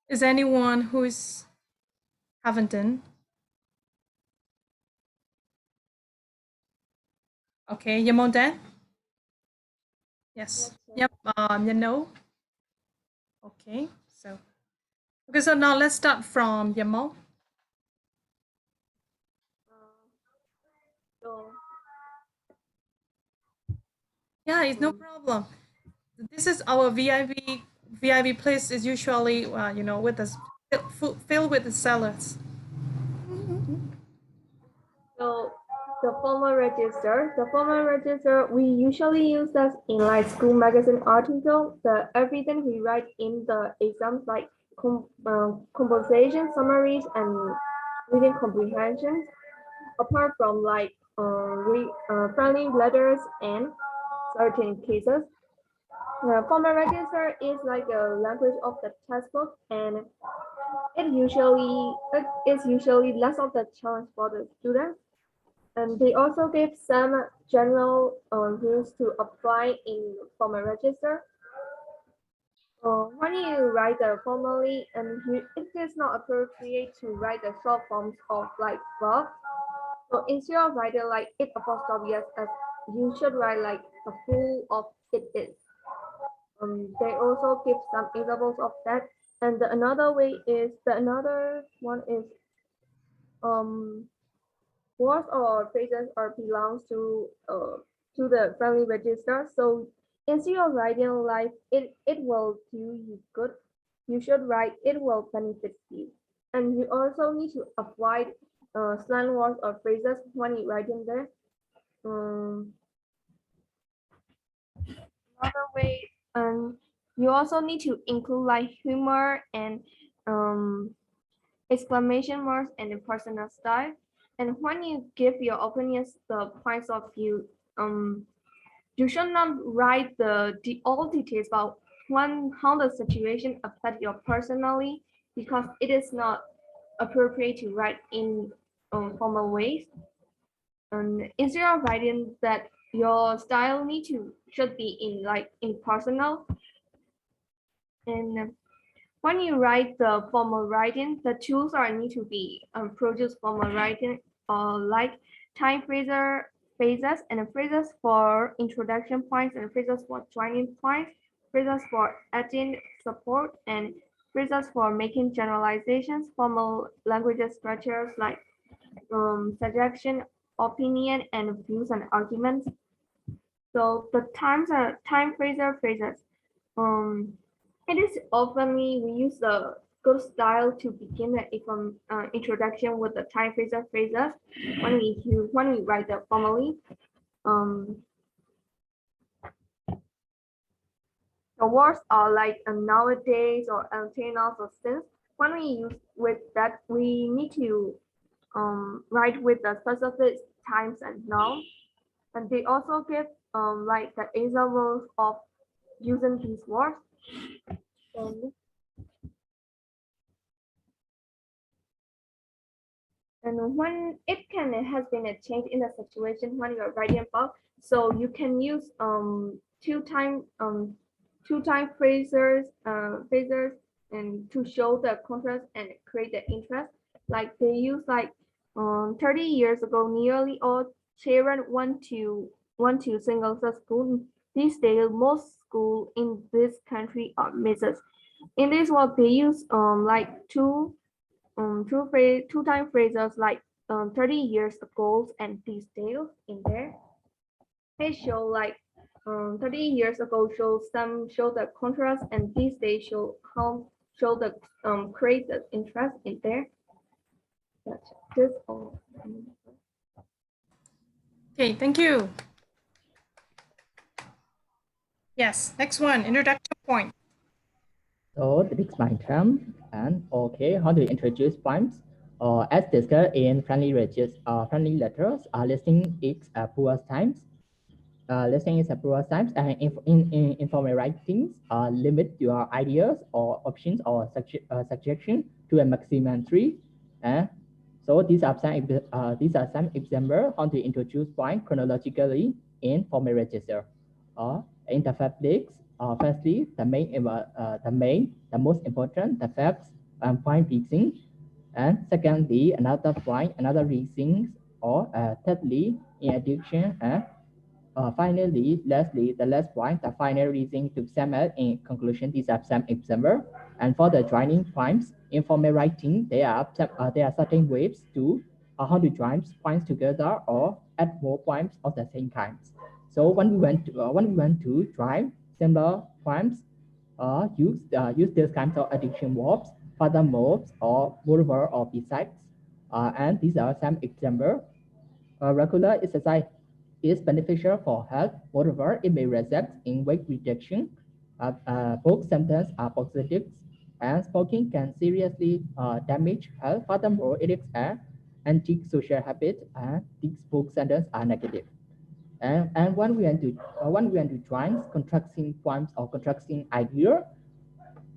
Is anyone who is haven't done? Okay, Yamon Dan? Yes. Yep. You know. Okay. So now let's start from Yamon. Yeah, it's no problem. This is our VIP. VIP place is usually with us filled with the salads. So the formal register we usually use that in like school magazine article. The everything we write in the exams like composition, summaries, and reading comprehensions. Apart from like friendly letters and certain cases, the formal register is like a language of the textbook, and it is usually less of the challenge for the students. And they also give some general rules to apply in formal register. When you write formally, and it is not appropriate to write the short forms of like verb. So instead of writing like it apostrophe as you should write like a full of it is. They also give some examples of that. And another one is um words or phrases or belongs to the family register. So instead of writing like it will do you good, you should write it will benefit you. And you also need to avoid slang words or phrases when you write in there. Um, Another way, you also need to include like humor and um exclamation marks, and a personal style. And when you give your opinions, the points of view, you should not write all details about how the situation affect you personally, because it is not appropriate to write in formal ways. And instead of writing that, your style should be in personal. And when you write the formal writing, the tools are need to be produce formal writing, like time phrases and phrases for introduction points and phrases for joining points, phrases for adding support, and phrases for making generalizations, formal language structures like suggestion, opinion, and views and arguments. So the time phrases. Um, it is oftenly we use the good style to begin the introduction with the time phrases when we write them formally. Um, the words are like nowadays or antennas or since. When we use with that, we need to write with the specific times and now. And they also give like the examples of using these words. And when it has been a change in the situation when you're writing about, so you can use two time phrases and to show the contrast and create the interest. Like they use 30 years ago, nearly all children went to single sex school. These days, most schools in this country are mixed. In this world, they use like two time phrases like 30 years ago and these days in there. They show 30 years ago show the contrast, and these days show the create the interest in there. That's this all. Okay, thank you. Yes, next one, introduction point. So the next my term and okay, how to introduce points? As discussed in friendly letters, listing its poor times. Listing is a poor times, and in informal writings, limit your ideas or options or suggestion to a maximum 3. So these are some examples how to introduce point chronologically in formal register. In the fabrics, firstly, the most important, the facts and point reasoning, and secondly, another reasoning, or thirdly, in addition, finally, lastly, the last point, the final reason to sum up in conclusion, these are some examples. And for the joining points, in formal writing, there are certain ways to how to join points together or add more points of the same kind. So when we want to join similar points, use this kinds of addition verbs, furthermore, or moreover, or besides. And these are some examples. Regular exercise is beneficial for health. Moreover, it may result in weight reduction. Both symptoms are positive, and smoking can seriously damage health. Furthermore, it is an anti-social habit, and these both symptoms are negative. And when we want to join contrasting points or contrasting idea,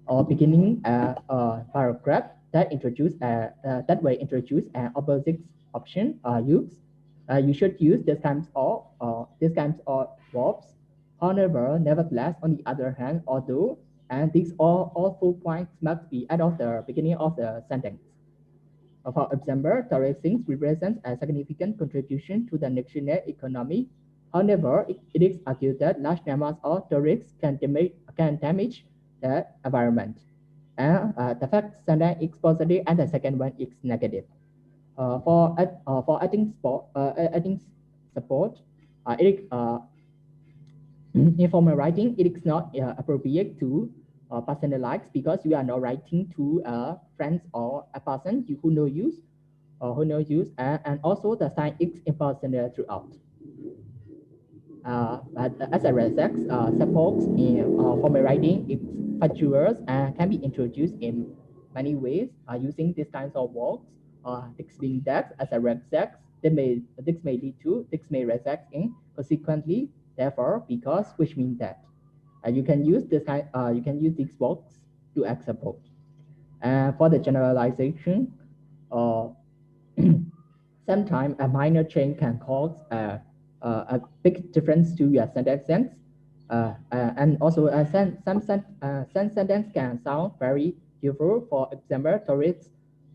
or beginning a paragraph that introduce an opposite option use. You should use this kinds of verbs. However, nevertheless, on the other hand, although, and these all 4 points must be at the beginning of the sentence. For example, tourism represents a significant contribution to the national economy. However, it is argued that large numbers of tourists can damage the environment. And the first sentence is positive, and the second one is negative. For adding support, in formal writing, it is not appropriate to personalize, because you are not writing to friends or a person who know you, and also the sign is impersonal throughout. But as a result, support in formal writing is virtuous and can be introduced in many ways using these kinds of words. This being that as a regex, this may lead to this may regex in consequently, therefore, because, which means that you can use these words to example. And for the generalization, uh, sometimes a minor change can cause a big difference to your sentence sense. And also some sentence can sound very useful. For example, tourists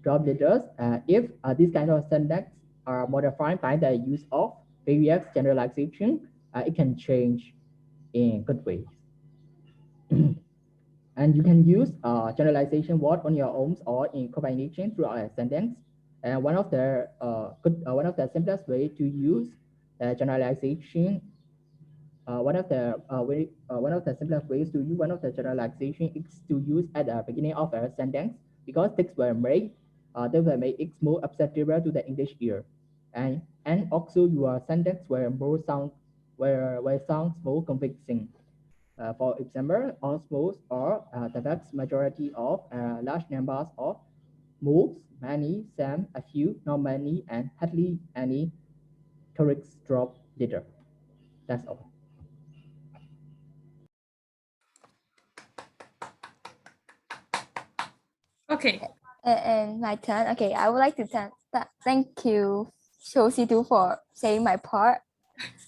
job leaders, if this kind of sentence are modified by the use of various generalization, it can change in good ways. And you can use generalization word on your own or in combination throughout a sentence. And one of the simplest way to use generalization, one of the simplest ways to use one of the generalization is to use at the beginning of a sentence, because they were made it more acceptable to the English ear, and also your sentence were sounds more convincing. For example, osmosis or the vast majority of large numbers of most, many, some, a few, not many, and hardly any tourists drop litter. That's all. Okay. And my turn. Okay, I would like to thank you, Shosidu, for saying my part.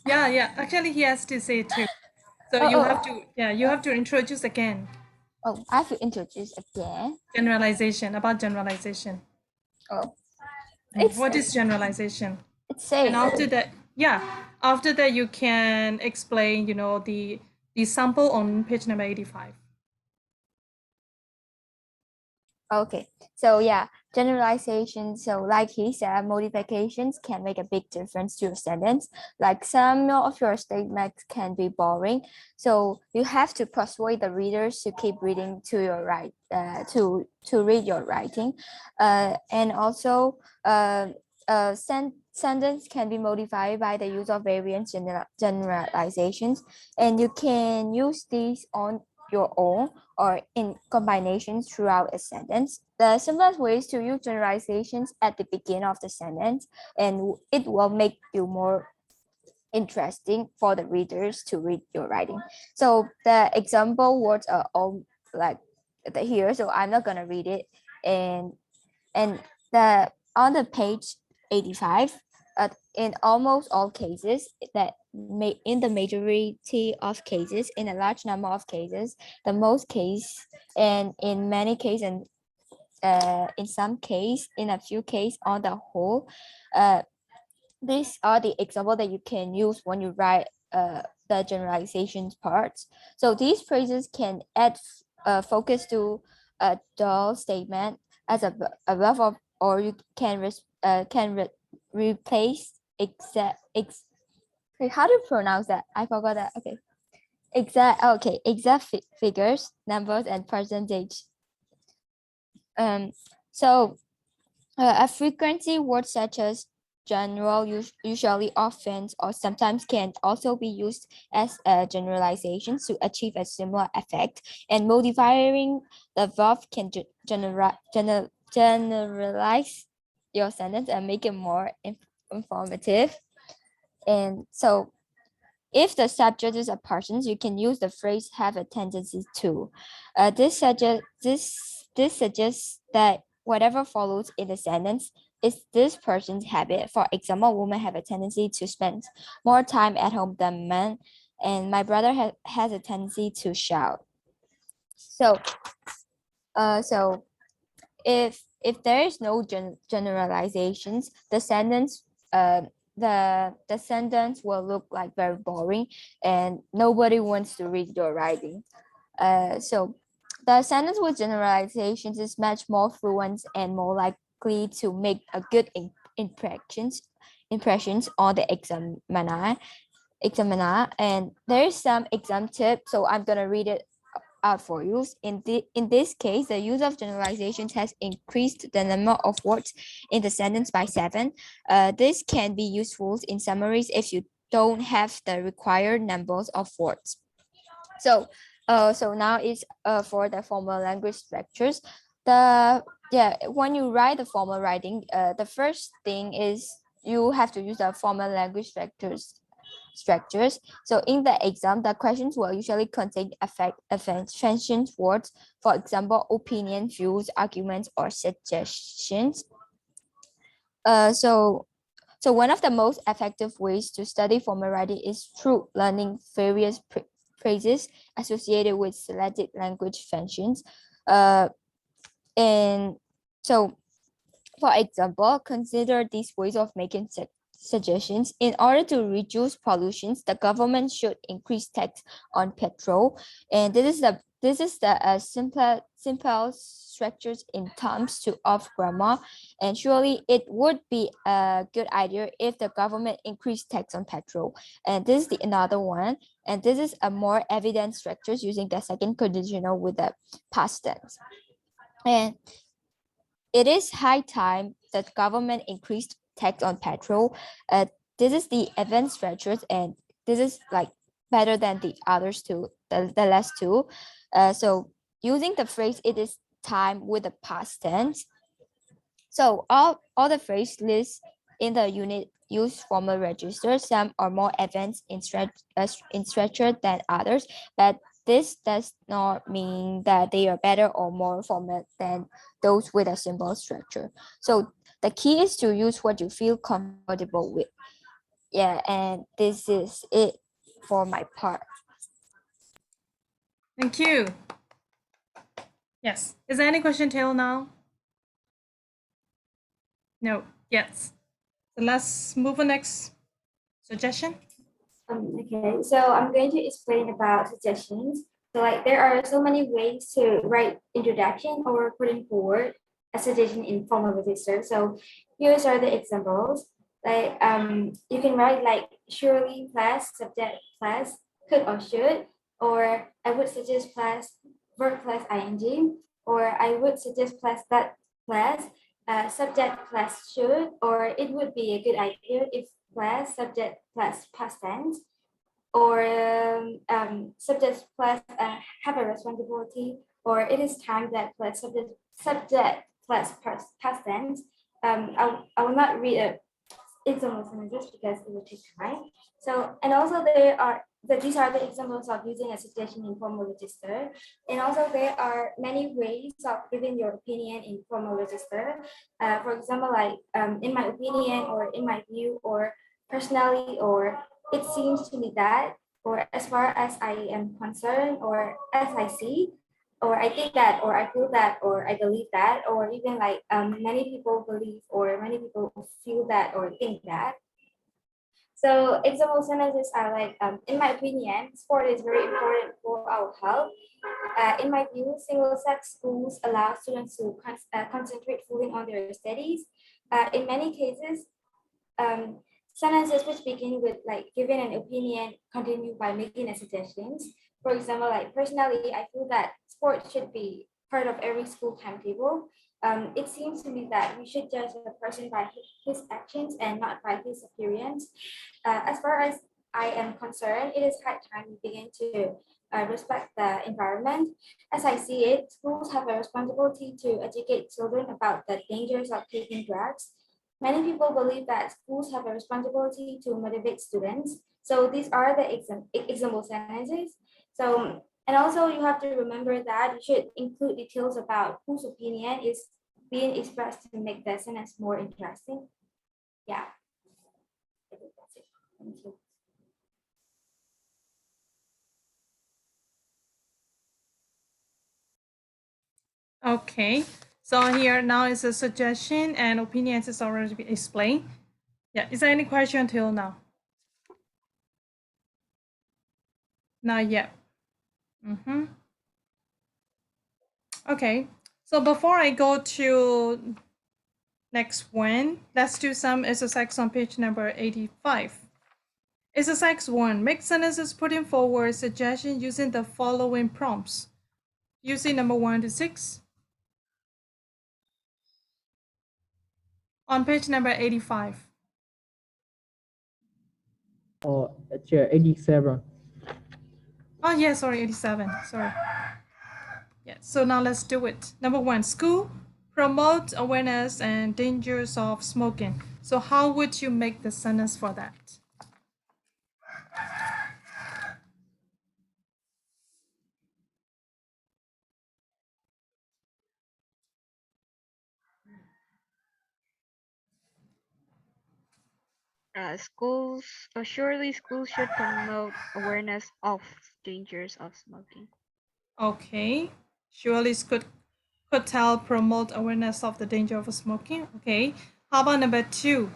Yeah. Actually, he has to say too. So you have to introduce again. Oh, I have to introduce again. About generalization. Oh, What is generalization? It's saying. And after that you can explain, the sample on page number 85. Okay, so yeah, generalization. So like he said, modifications can make a big difference to your sentence. Like some of your statements can be boring, so you have to persuade the readers to keep reading to your to read your writing, and also sentence can be modified by the use of variant generalizations, and you can use these on your own or in combinations throughout a sentence. The simplest way is to use generalizations at the beginning of the sentence, and it will make you more interesting for the readers to read your writing. So the example words are all like here, so I'm not gonna read it. And the on the page 85, in almost all cases, in the majority of cases, in a large number of cases, the most case, and in many cases, and in some case, in a few cases, on the whole, these are the example that you can use when you write the generalizations parts. So these phrases can add focus to a dull statement as above of, or you can replace wait, how do you pronounce that? I forgot that. Okay. Exact figures, numbers, and percentage. So a frequency word such as general, usually, often, or sometimes can also be used as a generalization to achieve a similar effect. And modifying the verb can generalize your sentence and make it more informative. And so if the subject is a person, you can use the phrase have a tendency to. This suggests that whatever follows in the sentence is this person's habit. For example, women have a tendency to spend more time at home than men, and my brother has a tendency to shout. So, so if there is no generalizations, the sentence the sentence will look like very boring, and nobody wants to read your writing. So the sentence with generalizations is much more fluent and more likely to make a good impressions on the examiner. And there is some exam tip, so I'm gonna read it out for you. In this case, the use of generalizations has increased the number of words in the sentence by 7. This can be useful in summaries if you don't have the required numbers of words. So now it's for the formal language structures. when you write the formal writing, the first thing is you have to use the formal language structures. So in the exam, the questions will usually contain offensive words, for example, opinion, views, arguments, or suggestions. So one of the most effective ways to study formal writing is through learning various phrases associated with selected language functions. And so, for example, consider these ways of making suggestions. In order to reduce pollution, the government should increase tax on petrol. And this is the simple structures in terms of grammar. And surely it would be a good idea if the government increased tax on petrol. And this is another one. And this is a more evident structures using the second conditional with the past tense. And it is high time that government increased tax on petrol. This is the advanced structures, and this is like better than the others two, the last two. So using the phrase "it is time" with the past tense. So all the phrase lists in the unit use formal register. Some are more advanced in structure than others, but this does not mean that they are better or more formal than those with a simple structure. So the key is to use what you feel comfortable with. Yeah, and this is it for my part. Thank you. Yes. Is there any question till now? No. Yes. So let's move on next suggestion. Okay, so I'm going to explain about suggestions. So like there are so many ways to write introduction or putting forward a suggestion in formal register. So here's are the examples. Like you can write like surely plus subject plus could or should, or I would suggest plus verb plus ing, or I would suggest plus that plus subject plus should, or it would be a good idea if plus subject plus past tense, or subject plus have a responsibility, or it is time that plus subject plus past tense. I will not read it example sentences because it will take time. So, and also these are the examples of using a suggestion in formal register. And also there are many ways of giving your opinion in formal register. For example, like in my opinion, or in my view, or personally, or it seems to me that, or as far as I am concerned, or as I see, or I think that, or I feel that, or I believe that, or even like many people believe, or many people feel that, or think that. So example sentences are like, in my opinion, sport is very important for our health. In my view, single-sex schools allow students to concentrate fully on their studies. In many cases, sentences which begin with like giving an opinion continue by making a suggestions. For example, like personally, I feel that sports should be part of every school timetable. It seems to me that we should judge a person by his actions and not by his appearance. As far as I am concerned, it is high time we begin to respect the environment. As I see it, schools have a responsibility to educate children about the dangers of taking drugs. Many people believe that schools have a responsibility to motivate students. So these are the example sentences. So, and also you have to remember that you should include details about whose opinion is being expressed to make the sentence more interesting. Yeah. I think that's it. Thank you. Okay. So here now is a suggestion, and opinions is already been explained. Yeah. Is there any question until now? Not yet. Okay. So before I go to next one, let's do some exercise on page number 85. Exercise 1. Make sentences putting forward suggestions using the following prompts. Using number 1 to 6. On page number 85. Oh, chair 87. Oh, yeah, sorry, 87. Sorry. Yeah, so now let's do it. Number one, school promote awareness and dangers of smoking. So how would you make the sentence for that? Surely schools should promote awareness of dangers of smoking. Okay, surely could tell promote awareness of the danger of smoking. Okay, how about number two?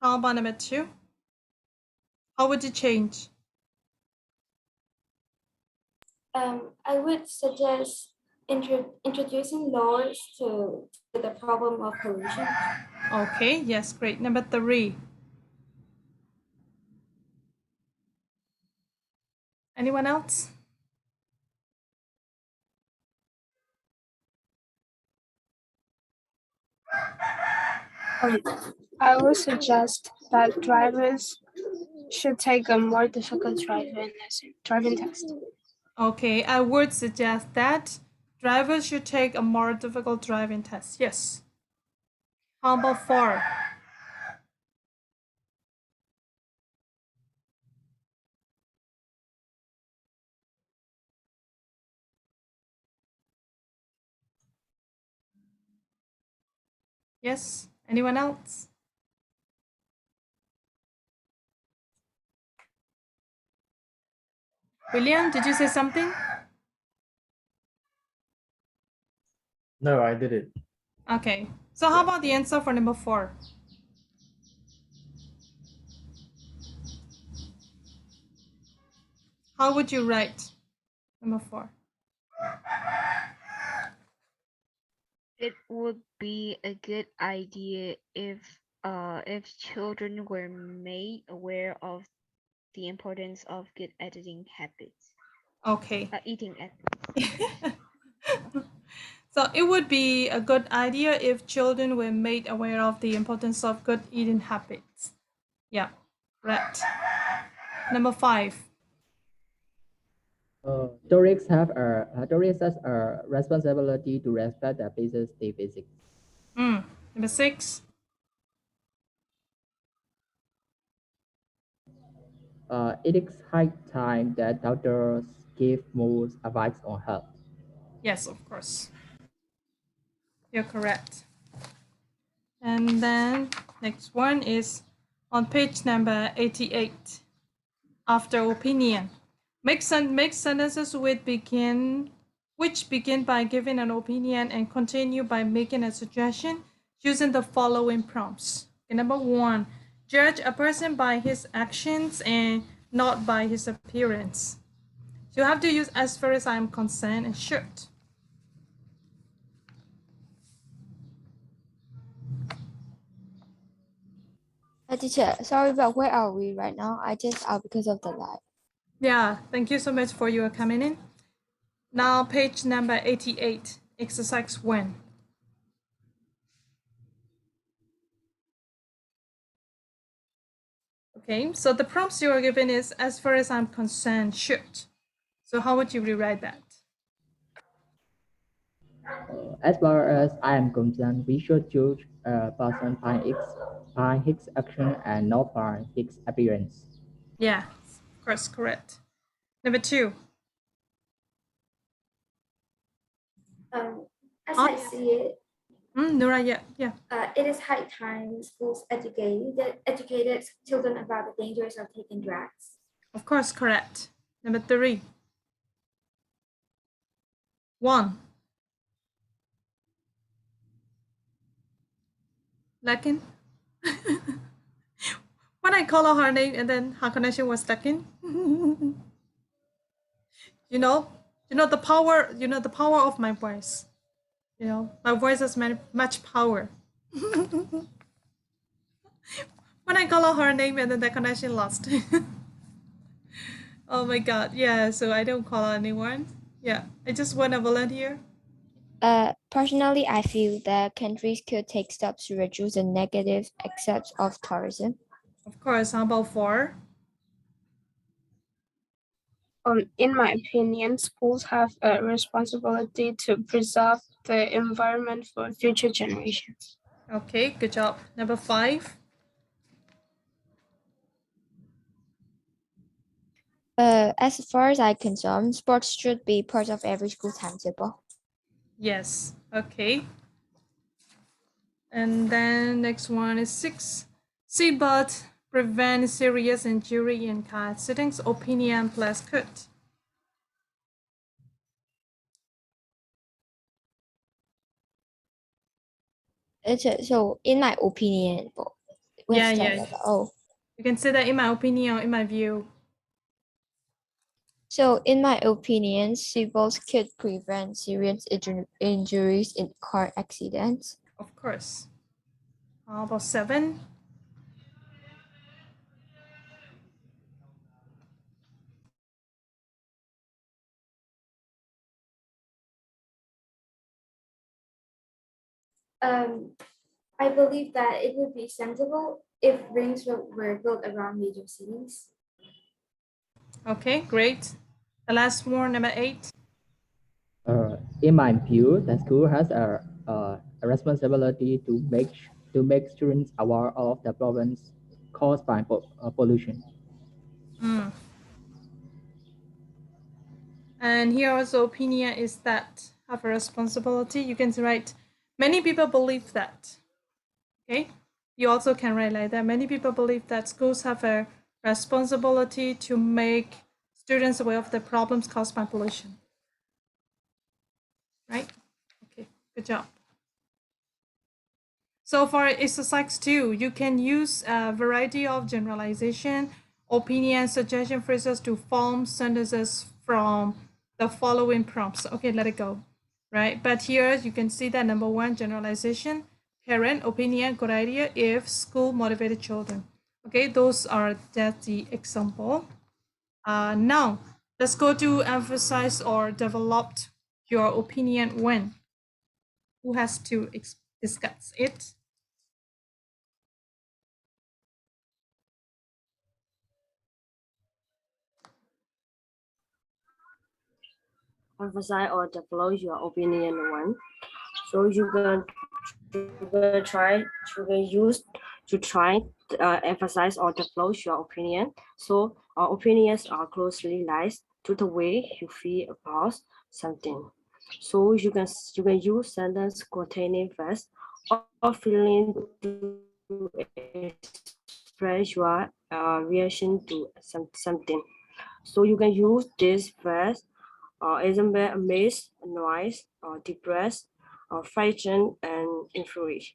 How about number two? How would you change? I would suggest introducing laws to the problem of pollution. Okay, yes, great. Number three. Anyone else? I would suggest that drivers should take a more difficult driving test. Okay, I would suggest that drivers should take a more difficult driving test. Yes. How about four? Yes. Anyone else? William, did you say something? No, I did it. Okay. So how about the answer for number four? How would you write number four? It would be a good idea if children were made aware of the importance of good editing habits. Okay. Eating habits. So it would be a good idea if children were made aware of the importance of good eating habits. Yeah, right. Number five. Tourists has a responsibility to respect the places they visit. Number six. It is high time that doctors give more advice on health. Yes, of course. You're correct. And then next one is on page number 88. After opinion. Make sentences which begin by giving an opinion and continue by making a suggestion using the following prompts. Okay, number one, judge a person by his actions and not by his appearance. So you have to use as far as I'm concerned and should. Teacher, sorry, but where are we right now? I just out because of the light. Yeah, thank you so much for your coming in. Now page number 88, exercise 1. Okay, so the prompts you are given is as far as I'm concerned, should. So how would you rewrite that? As far as I am concerned, we should judge a person by his action and not by his appearance. Yeah, of course, correct. Number 2. As I see it, Nura, yeah. it is high time schools educated children about the dangers of taking drugs. Of course, correct. Number 3. 1. Lakin? When I call out her name and then her connection was Lakin. you know the power of my voice. My voice has much power. When I call out her name and then the connection lost. Oh my god, yeah, so I don't call out anyone. Yeah, I just want to volunteer. Personally, I feel that countries could take steps to reduce the negative effects of tourism. Of course, how about 4? In my opinion, schools have a responsibility to preserve the environment for future generations. Okay, good job. Number 5. As far as I'm concerned, sports should be part of every school timetable. Yes, okay. And then next one is 6. Seatbelt prevent serious injury in car accidents. Opinion plus could. So, in my opinion, Yeah, yeah. oh, You can say that in my opinion or in my view. so in my opinion, seatbelts could prevent serious injuries in car accidents. Of course. How about 7? I believe that it would be sensible if rings were built around major cities. Okay, great. The last one, number 8. In my view, the school has a responsibility to make students aware of the problems caused by pollution. And here also opinion is that have a responsibility. You can write many people believe that. Okay. You also can write like that. Many people believe that schools have a responsibility to make students aware of the problems caused by pollution. Right? Okay, good job. So for exercise 2, you can use a variety of generalization, opinion, suggestion phrases to form sentences from the following prompts. Okay, let it go. Right? But here you can see that number 1, generalization, parent, opinion, good idea, if, school, motivated children. Okay, those are that's the example. Now, let's go to emphasize or developed your opinion when. Who has to discuss it? Emphasize or develop your opinion one. So you can emphasize or develop your opinion. So our opinions are closely lies to the way you feel about something. So you can use sentence containing facts or feeling to express your reaction to something. So you can use this phrase, example, amazed, annoyed, depressed, frightened, and infuriated.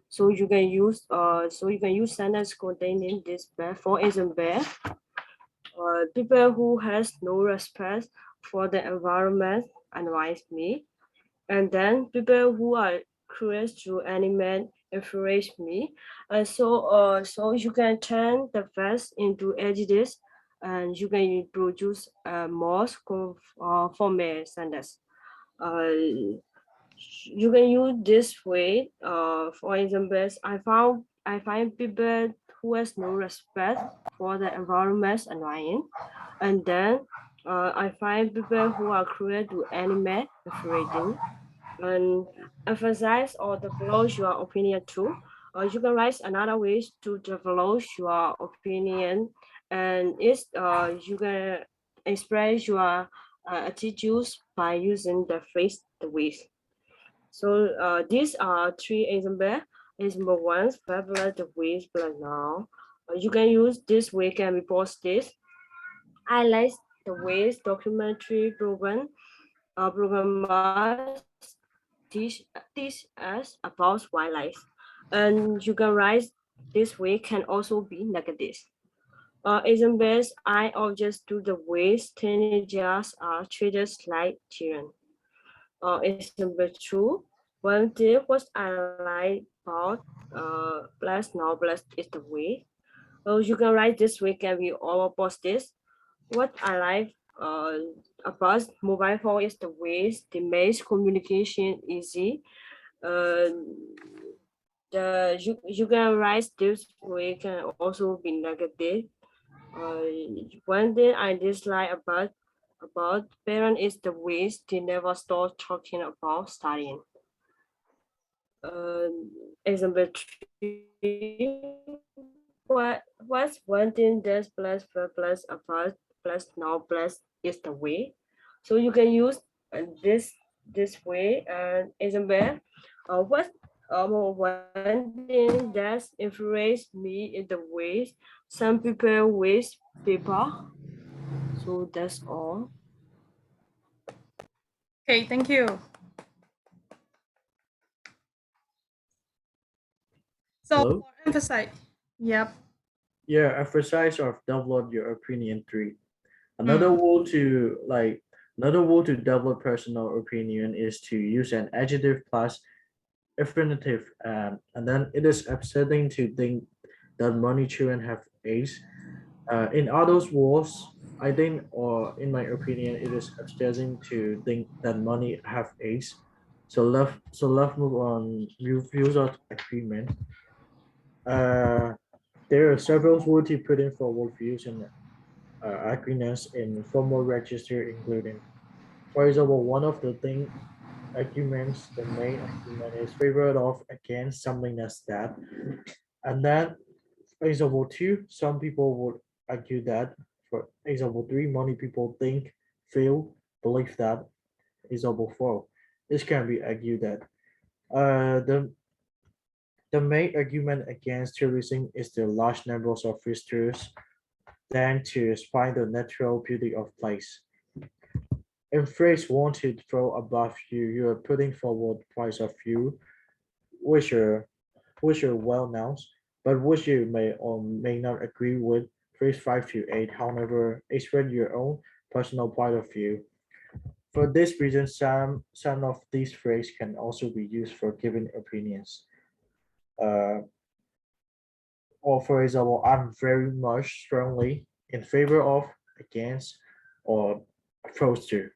So you can use sentence containing this phrase. For example, people who has no respect for the environment annoys me, and then people who are curious to animate infuriate me. So you can turn the phrase into adjectives, and you can produce a more formal sentence. Uh, you can use this way. For example, I find people who has no respect for the environment annoying, and then I find people who are cruel to animate infuriating, and emphasize or develop your opinion too. You can write another ways to develop your opinion, and you can express your attitudes by using the phrase the ways. So these are 3 examples. Example 1, favorite the ways plus now. You can use this way can be posted. I like the ways documentary programmers teach us about wildlife, and you can write this way can also be negative. Examples I object to the ways teenagers are treated like children. Example 2, one thing was I like about plus now plus is the way. So you can write this week and we all post this. What I like about mobile phone is the ways they make communication easy. You can write this way can also be negative. One thing I dislike about parents is the ways they never stop talking about studying. Example 3. What's one thing that's plus about plus now plus is the way. So you can use this way. And example, what one thing that influenced me in the ways some people waste paper. So that's all. Okay, thank you. So Hello? for emphasize, yep. Yeah, emphasize or develop your opinion 3. Another way to develop personal opinion is to use an adjective plus affirmative, and then it is upsetting to think that many children have AIDS. In others words, I think, or in my opinion, it is upsetting to think that many have AIDS. So let's move on. Views of agreement. Uh, there are several ways to put in forward views and agreements in formal register, including, for example, one of the thing arguments, the main argument is favored of against something that's that. And then example 2, some people would argue that. For example 3, many people think, feel, believe that. Example 4, this can be argued that. The main argument against tourism is the large numbers of visitors than to find the natural beauty of place. In phrase wanted throw above you, you are putting forward points of view which are well known, but which you may or may not agree with. Phrase 5 to 8, however, express your own personal point of view. For this reason, some of these phrases can also be used for giving opinions. Uh, or for example, I'm very much strongly in favor of, against, or opposed to.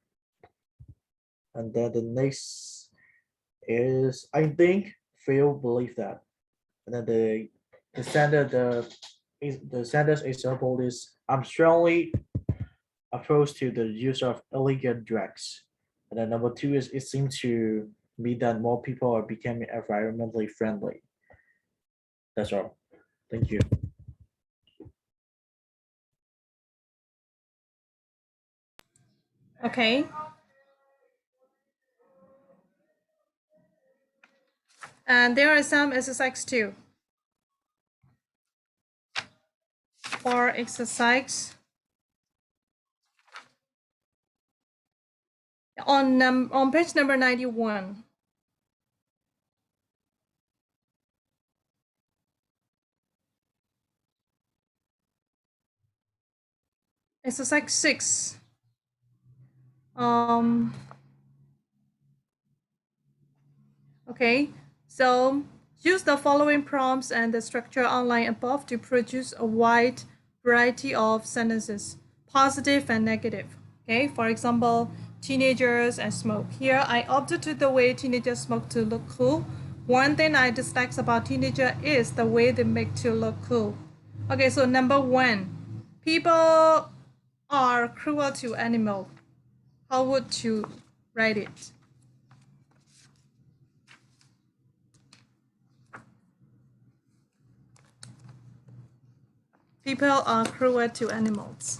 And then the next is I think, feel, believe that. And then the standard the standard example is I'm strongly opposed to the use of illegal drugs. And then number 2 is it seems to me that more people are becoming environmentally friendly. That's all. Thank you. Okay. And there are some exercise too. For exercise on page number 91. Exercise 6. Okay, so use the following prompts and the structure outlined above to produce a wide variety of sentences, positive and negative. Okay, for example, teenagers and smoke. Here, I opted to the way teenagers smoke to look cool. One thing I dislike about teenager is the way they make to look cool. Okay, so number 1, people are cruel to animals. How would you write it? People are cruel to animals.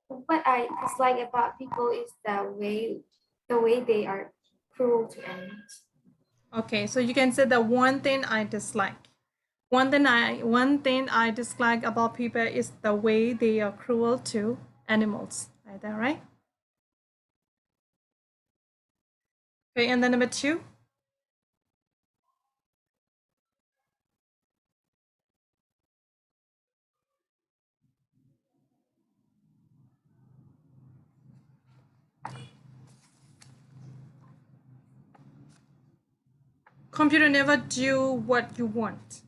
What I dislike about people is the way they are cruel to animals. Okay, so you can say the one thing I dislike. One thing I dislike about people is the way they are cruel to animals. Like that, right? Okay, and then number 2. Computer never do what you want.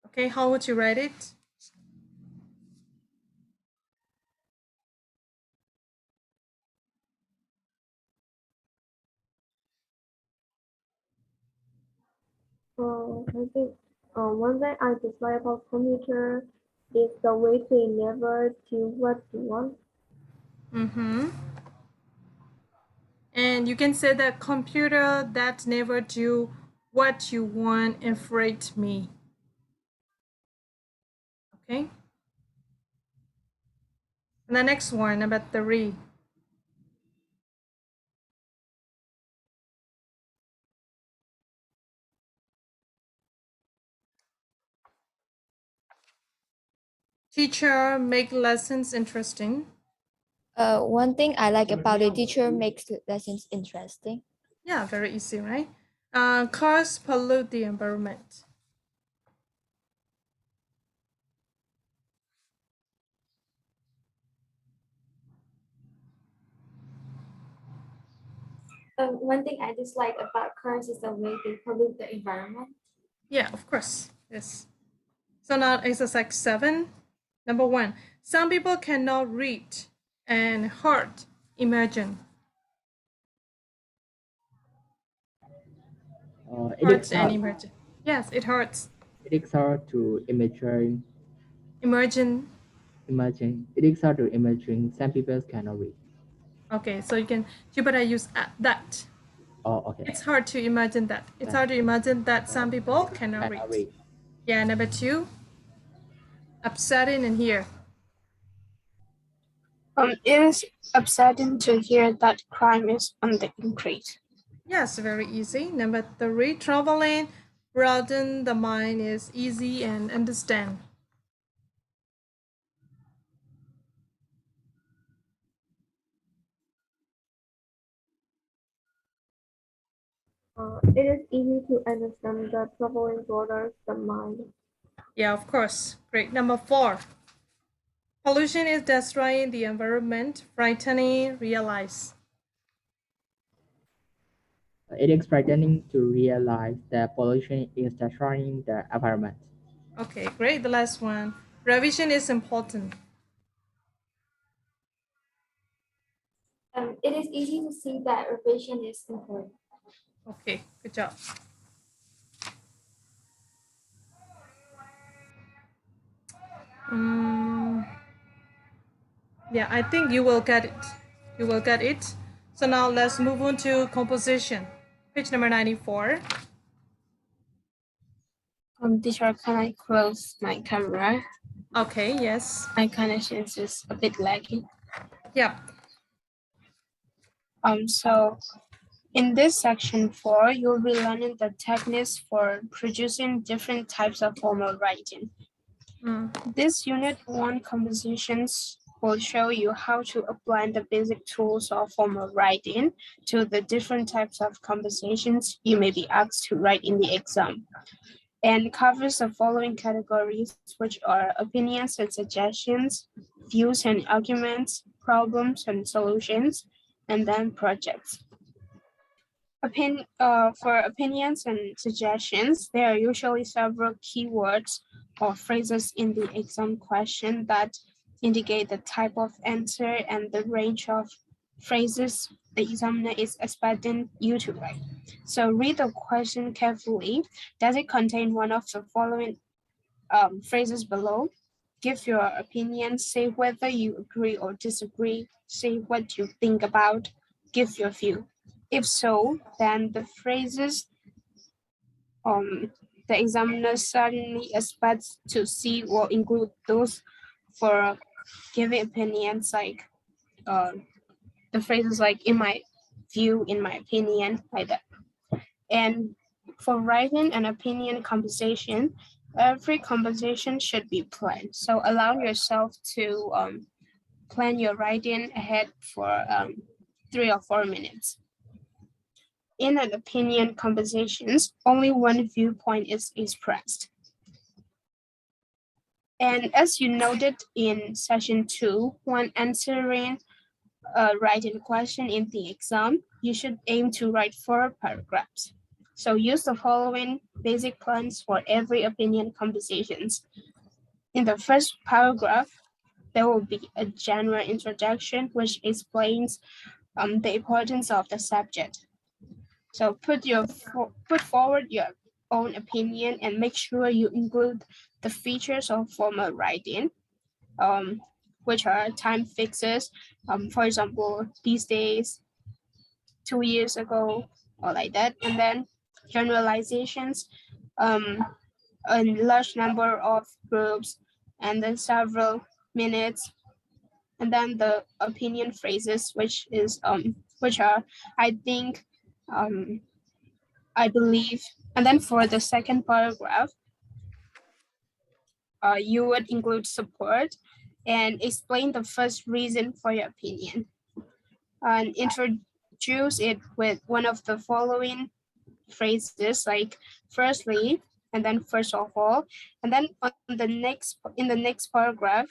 Okay, how would you write it? I think one thing I dislike about computer is the way they never do what you want. Mm-hmm. And you can say that computer that never do what you want afraid me. Okay. And the next one, number 3. Teacher make lessons interesting. One thing I like about the teacher makes lessons interesting. Yeah, very easy, right? Cars pollute the environment. One thing I dislike about cars is the way they pollute the environment. Yeah, of course. Yes. So now exercise 7. Number 1. Some people cannot read and hard imagine. It is Hurts and hard. imagine. Yes, it hurts. It is hard to imagine. Imagine. Imagine. It is hard to imagine. Some people cannot read. Okay, so you better use that. Oh, okay. It's hard to imagine that. It's hard to imagine that some people cannot Cannot read. read. Yeah, number 2. Upsetting and here. It is upsetting to hear that crime is on the increase. Yes, very easy. Number 3. Traveling broaden the mind is easy and understand. It is easy to understand that traveling borders the mind. Yeah, of course. Great. Number 4. Pollution is destroying the environment, frightening, realize. It is frightening to realize that pollution is destroying the environment. Okay, great. The last one. Revision is important. It is easy to see that revision is important. Okay, good job. Yeah, I think you will get it. You will get it. So now let's move on to composition. Page number 94. Teacher, can I close my camera? Okay, yes. My connection is just a bit laggy. Yeah. So in this section 4, you'll be learning the techniques for producing different types of formal writing. This unit 1 compositions will show you how to apply the basic tools of formal writing to the different types of compositions you may be asked to write in the exam, and covers the following categories, which are opinions and suggestions, views and arguments, problems and solutions, and then projects. For opinions and suggestions, there are usually several keywords or phrases in the exam question that indicate the type of answer and the range of phrases the examiner is expecting you to write. So read the question carefully. Does it contain one of the following phrases below? Give your opinion, say whether you agree or disagree, say what you think about, give your view. If so, then the phrases the examiner certainly expects to see will include those for giving opinions, like the phrases like in my view, in my opinion, like that. And for writing an opinion composition, every composition should be planned. So allow yourself to plan your writing ahead for 3 or 4 minutes. In an opinion compositions, only one viewpoint is expressed. And as you noted in session 2, when answering a written question in the exam, you should aim to write 4 paragraphs. So use the following basic plans for every opinion compositions. In the first paragraph, there will be a general introduction which explains the importance of the subject. So put forward your own opinion and make sure you include the features of formal writing, which are time fixes. For example, these days, 2 years ago, or like that. And then generalizations, a large number of groups, and then several minutes. And then the opinion phrases, which are, I think, I believe. And then for the second paragraph, you would include support and explain the first reason for your opinion, and introduce it with one of the following phrases, like firstly, and then first of all. And then in the next paragraph,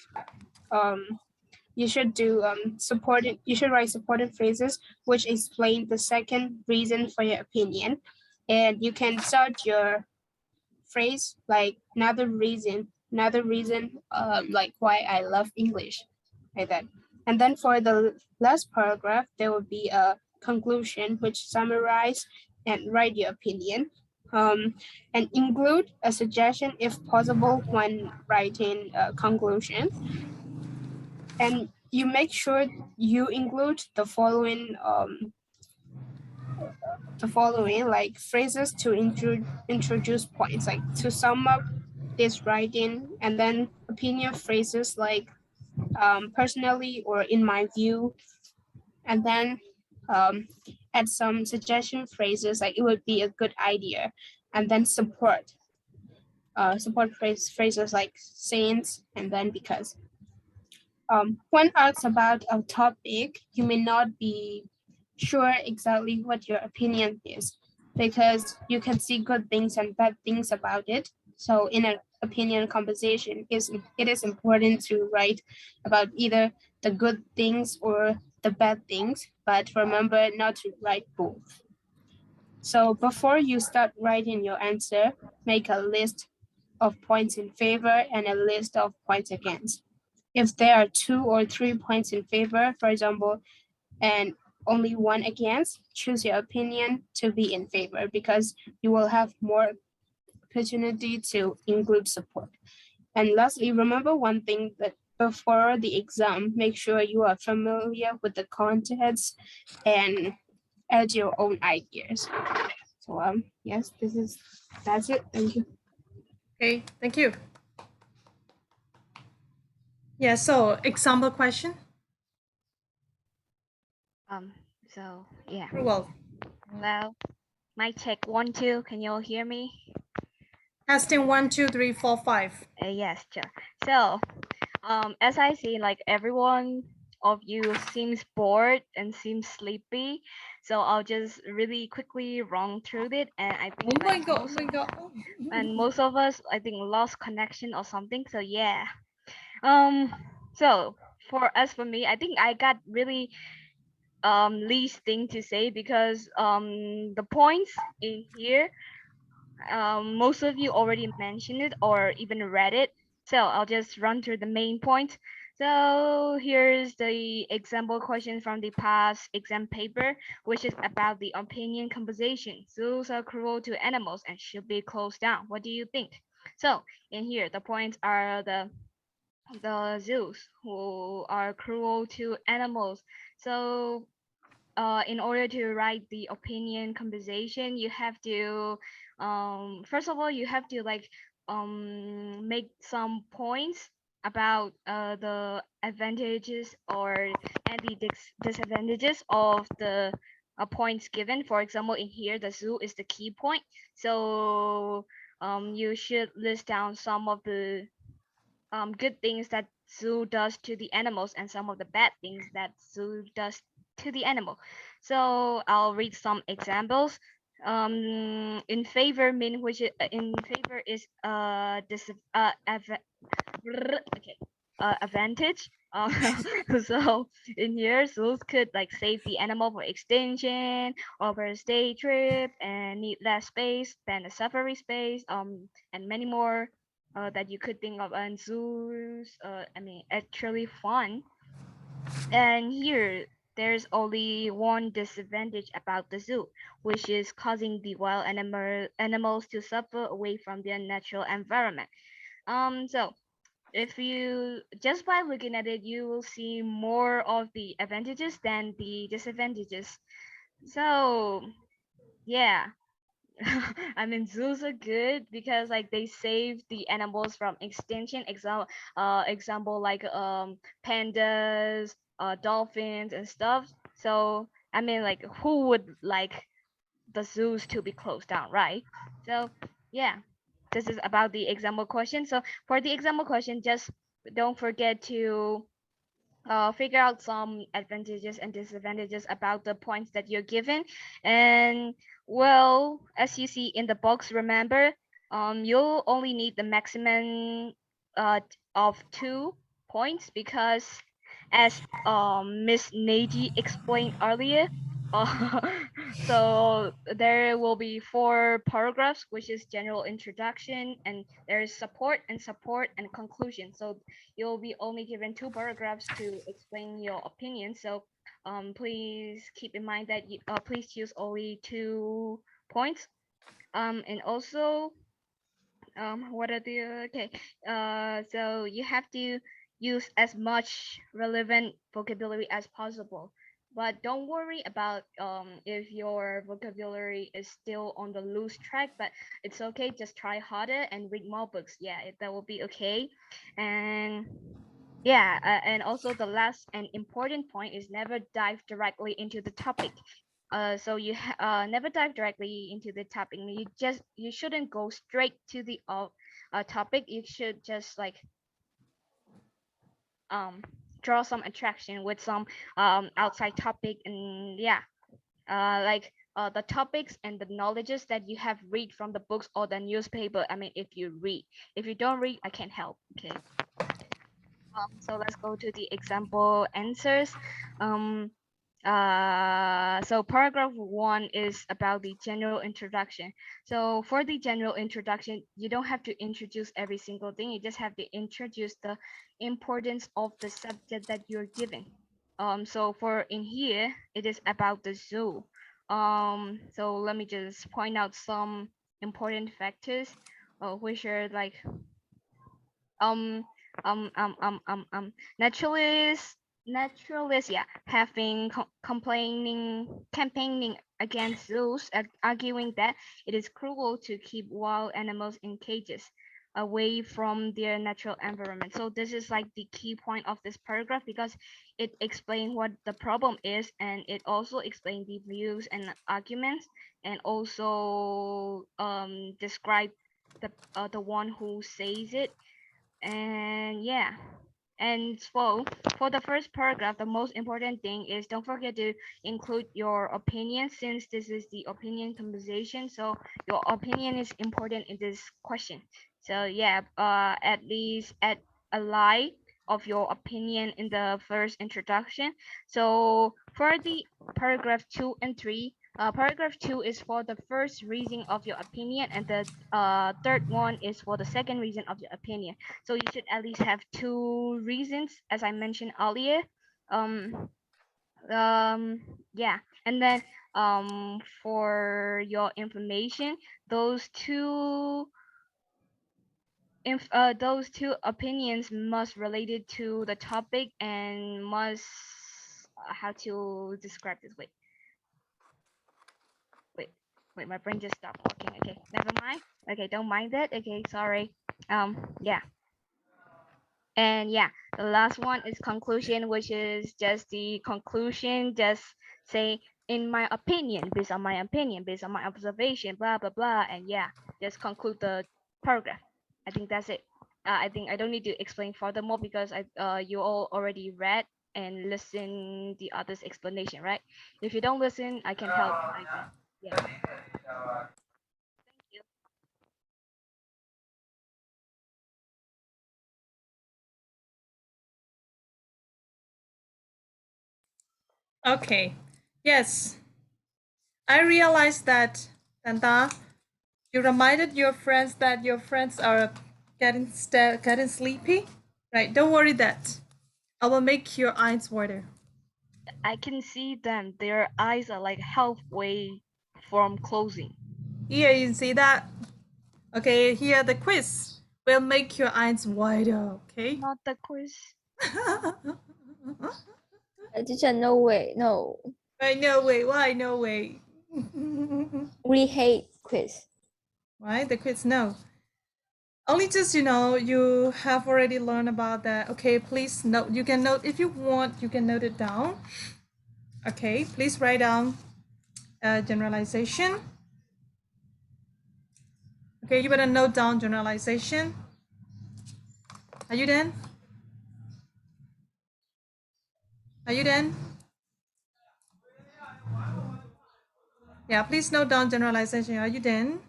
you should write supporting phrases which explain the second reason for your opinion. And you can start your phrase like another reason, like why I love English, like that. And then for the last paragraph, there will be a conclusion which summarize and write your opinion, and include a suggestion if possible when writing a conclusion. And you make sure you include the following like phrases to introduce points, like to sum up this writing. And then opinion phrases like personally or in my view. And then add some suggestion phrases like it would be a good idea. And then support phrases like since and then because. When asked about a topic, you may not be sure exactly what your opinion is, because you can see good things and bad things about it. So in an opinion composition, it is important to write about either the good things or the bad things, but remember not to write both. So before you start writing your answer, make a list of points in favor and a list of points against. If there are 2 or 3 points in favor, for example, and only 1 against, choose your opinion to be in favor, because you will have more opportunity to include support. And lastly, remember one thing, that before the exam, make sure you are familiar with the contents and add your own ideas. So yes, that's it. Thank you. Okay, thank you. Yeah, so example question. So yeah. Very well. Hello. Mic check 1, 2. Can you all hear me? Testing 1, 2, 3, 4, 5. Yes, sure. So, as I see, like everyone of you seems bored and seems sleepy, so I'll just really quickly run through it. And I think Oh my god, oh my god. and most of us, I think, lost connection or something. So yeah. So for me, I think I got really least thing to say, because the points in here, most of you already mentioned it or even read it. So I'll just run through the main points. So here's the example question from the past exam paper, which is about the opinion composition. Zoos are cruel to animals and should be closed down. What do you think? So in here, the points are the zoos who are cruel to animals. So in order to write the opinion composition, you have to first of all, you have to like make some points about the advantages or and the disadvantages of the points given. For example, in here, the zoo is the key point, so you should list down some of the good things that zoo does to the animals and some of the bad things that zoo does to the animal. So I'll read some examples. In favor mean which is, in favor is okay, advantage. So in here, zoos could like save the animal for extinction, overstay trip, and need less space than a safari space, and many more that you could think of. And zoos, I mean, actually fun. And here, there's only one disadvantage about the zoo, which is causing the wild animals to suffer away from their natural environment. So if you just by looking at it, you will see more of the advantages than the disadvantages. So yeah, I mean, zoos are good because like they save the animals from extinction. Example like pandas, dolphins and stuff. So I mean, like who would like the zoos to be closed down, right? So yeah, this is about the example question. So for the example question, just don't forget to figure out some advantages and disadvantages about the points that you're given. And well, as you see in the box, remember, you'll only need the maximum of 2 points because as Miss Nady explained earlier, uh, so there will be 4 paragraphs, which is general introduction, and there is support and conclusion. So you'll be only given 2 paragraphs to explain your opinion. So please keep in mind that please use only 2 points. And also, what are the okay? So you have to use as much relevant vocabulary as possible. But don't worry about if your vocabulary is still on the loose track. But it's okay. Just try harder and read more books. Yeah, that will be okay. And yeah, and also the last and important point is never dive directly into the topic. So you never dive directly into the topic. You shouldn't go straight to the topic. You should just like um draw some attraction with some outside topic. And yeah, like the topics and the knowledges that you have read from the books or the newspaper. I mean, if you read. If you don't read, I can't help. Okay. So let's go to the example answers. Um, so paragraph 1 is about the general introduction. So for the general introduction, you don't have to introduce every single thing. You just have to introduce the importance of the subject that you're given. So for in here, it is about the zoo. So let me just point out some important factors, which are like um naturalists yeah have been campaigning against zoos, arguing that it is cruel to keep wild animals in cages away from their natural environment. So this is like the key point of this paragraph because it explains what the problem is, and it also explains the views and arguments, and also describe the one who says it. And yeah, and so for the first paragraph, the most important thing is don't forget to include your opinion, since this is the opinion conversation. So your opinion is important in this question. So yeah, at least add a line of your opinion in the first introduction. So for the paragraph 2 and 3, paragraph 2 is for the first reason of your opinion, and the third one is for the second reason of your opinion. So you should at least have 2 reasons, as I mentioned earlier. Um, yeah, and then for your information, those two those 2 opinions must related to the topic and must how to describe this. Wait, wait, my brain just stopped working. Okay, never mind. Okay, don't mind that. Okay, sorry. Yeah. And yeah, the last one is conclusion, which is just the conclusion, just say in my opinion, based on my opinion, based on my observation, blah blah blah, and yeah, just conclude the paragraph. I think that's it. I think I don't need to explain furthermore because you all already read and listen the others explanation, right? If you don't listen, I can help either. Yeah. Thank you. Okay. Yes. I realized that, Tanta, you reminded your friends that your friends are getting sleepy. Right. Don't worry that. I will make your eyes wider. I can see them. Their eyes are like halfway from closing. Here, you see that? Okay, here the quiz will make your eyes wider, okay? Not the quiz. Teacher, no way, no. Right, no way, why no way? We hate quiz. Right, the quiz, no. Only just, you have already learned about that. Okay, please note, you can note, if you want, you can note it down. Okay, please write down generalization. Okay, you better note down generalization. Are you done? Are you done? Yeah, please note down generalization. Are you done?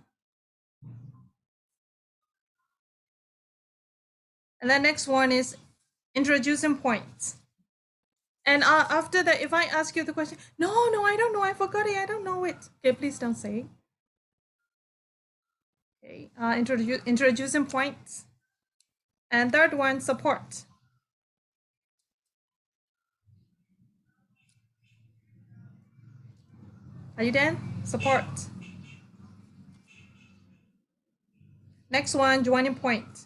And the next one is introducing points. And after that, if I ask you the question, no, I don't know, I forgot it, I don't know it. Okay, please don't say. Okay, introducing points. And third one, support. Are you done? Support. Next one, joining point.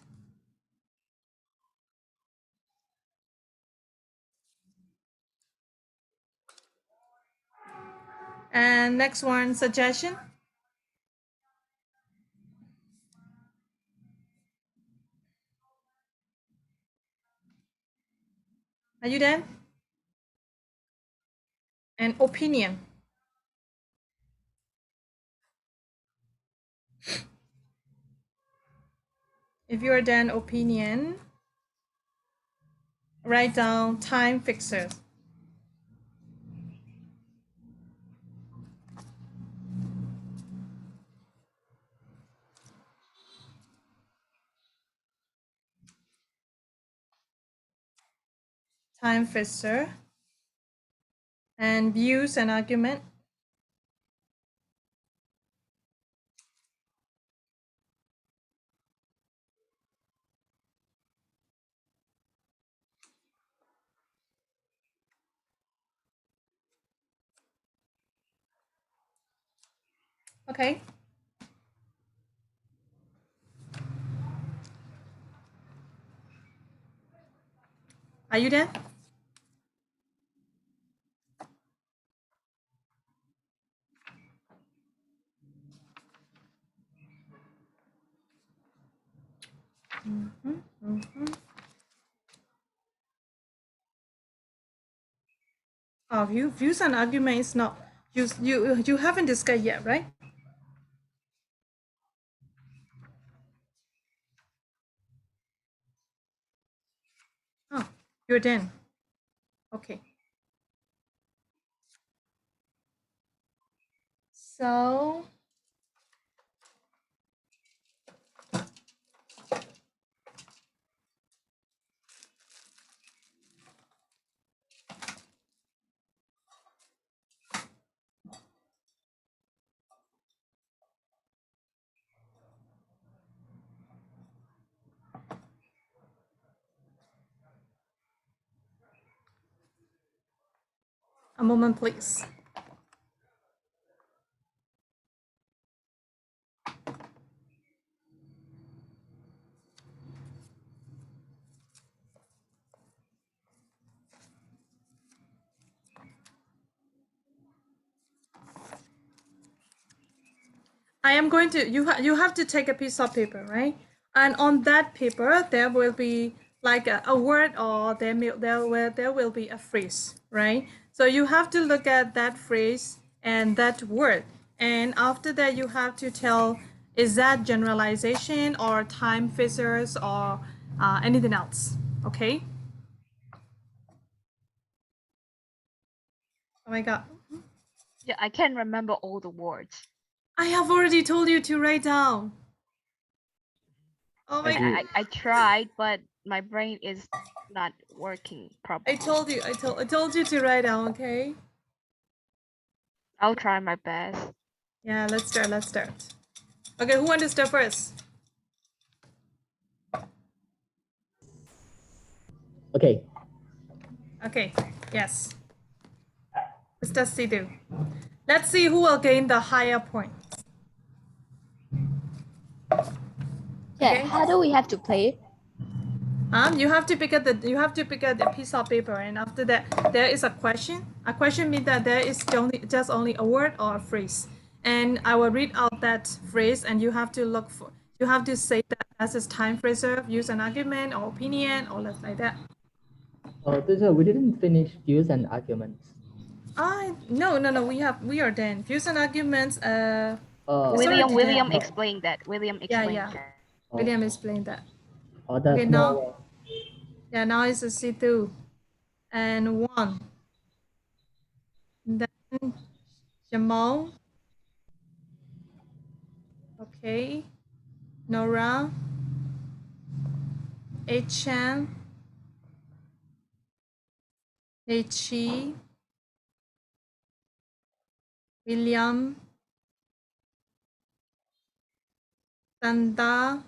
And next one, suggestion. Are you done? And opinion. If you are done, opinion, write down time fixers. Time fixer. And views and argument. Okay. Are you done? Oh, views and argument is not, you haven't discussed yet, right? Oh, you're done. Okay. So a moment, please. I am going to, you have to take a piece of paper, right? And on that paper, there will be like a word, or there will be a phrase, right? So you have to look at that phrase and that word. And after that, you have to tell, is that generalization or time fixers or anything else, okay? Oh my God. Yeah, I can't remember all the words. I have already told you to write down. Oh my God. I tried, but my brain is not working properly. I told you to write down, okay? I'll try my best. Yeah, let's start. Okay, who wants to start first? Okay. Okay, yes. Mr. Sidhu. Let's see who will gain the higher point. Yeah, Okay. how do we have to play? You have to pick up the piece of paper, and after that there is a question. A question means that there is just only a word or a phrase, and I will read out that phrase, and you have to say that as is time preserved, use an argument or opinion or less like that. Oh, teacher, we didn't finish views and arguments. No, we are done. Views and arguments. Sorry, William explained that. William explained yeah. that. William explained that. Oh, that's Okay, more. now it's a C2 and 1. Then Jamal. Okay. Nora. Achan. H. William. Santa.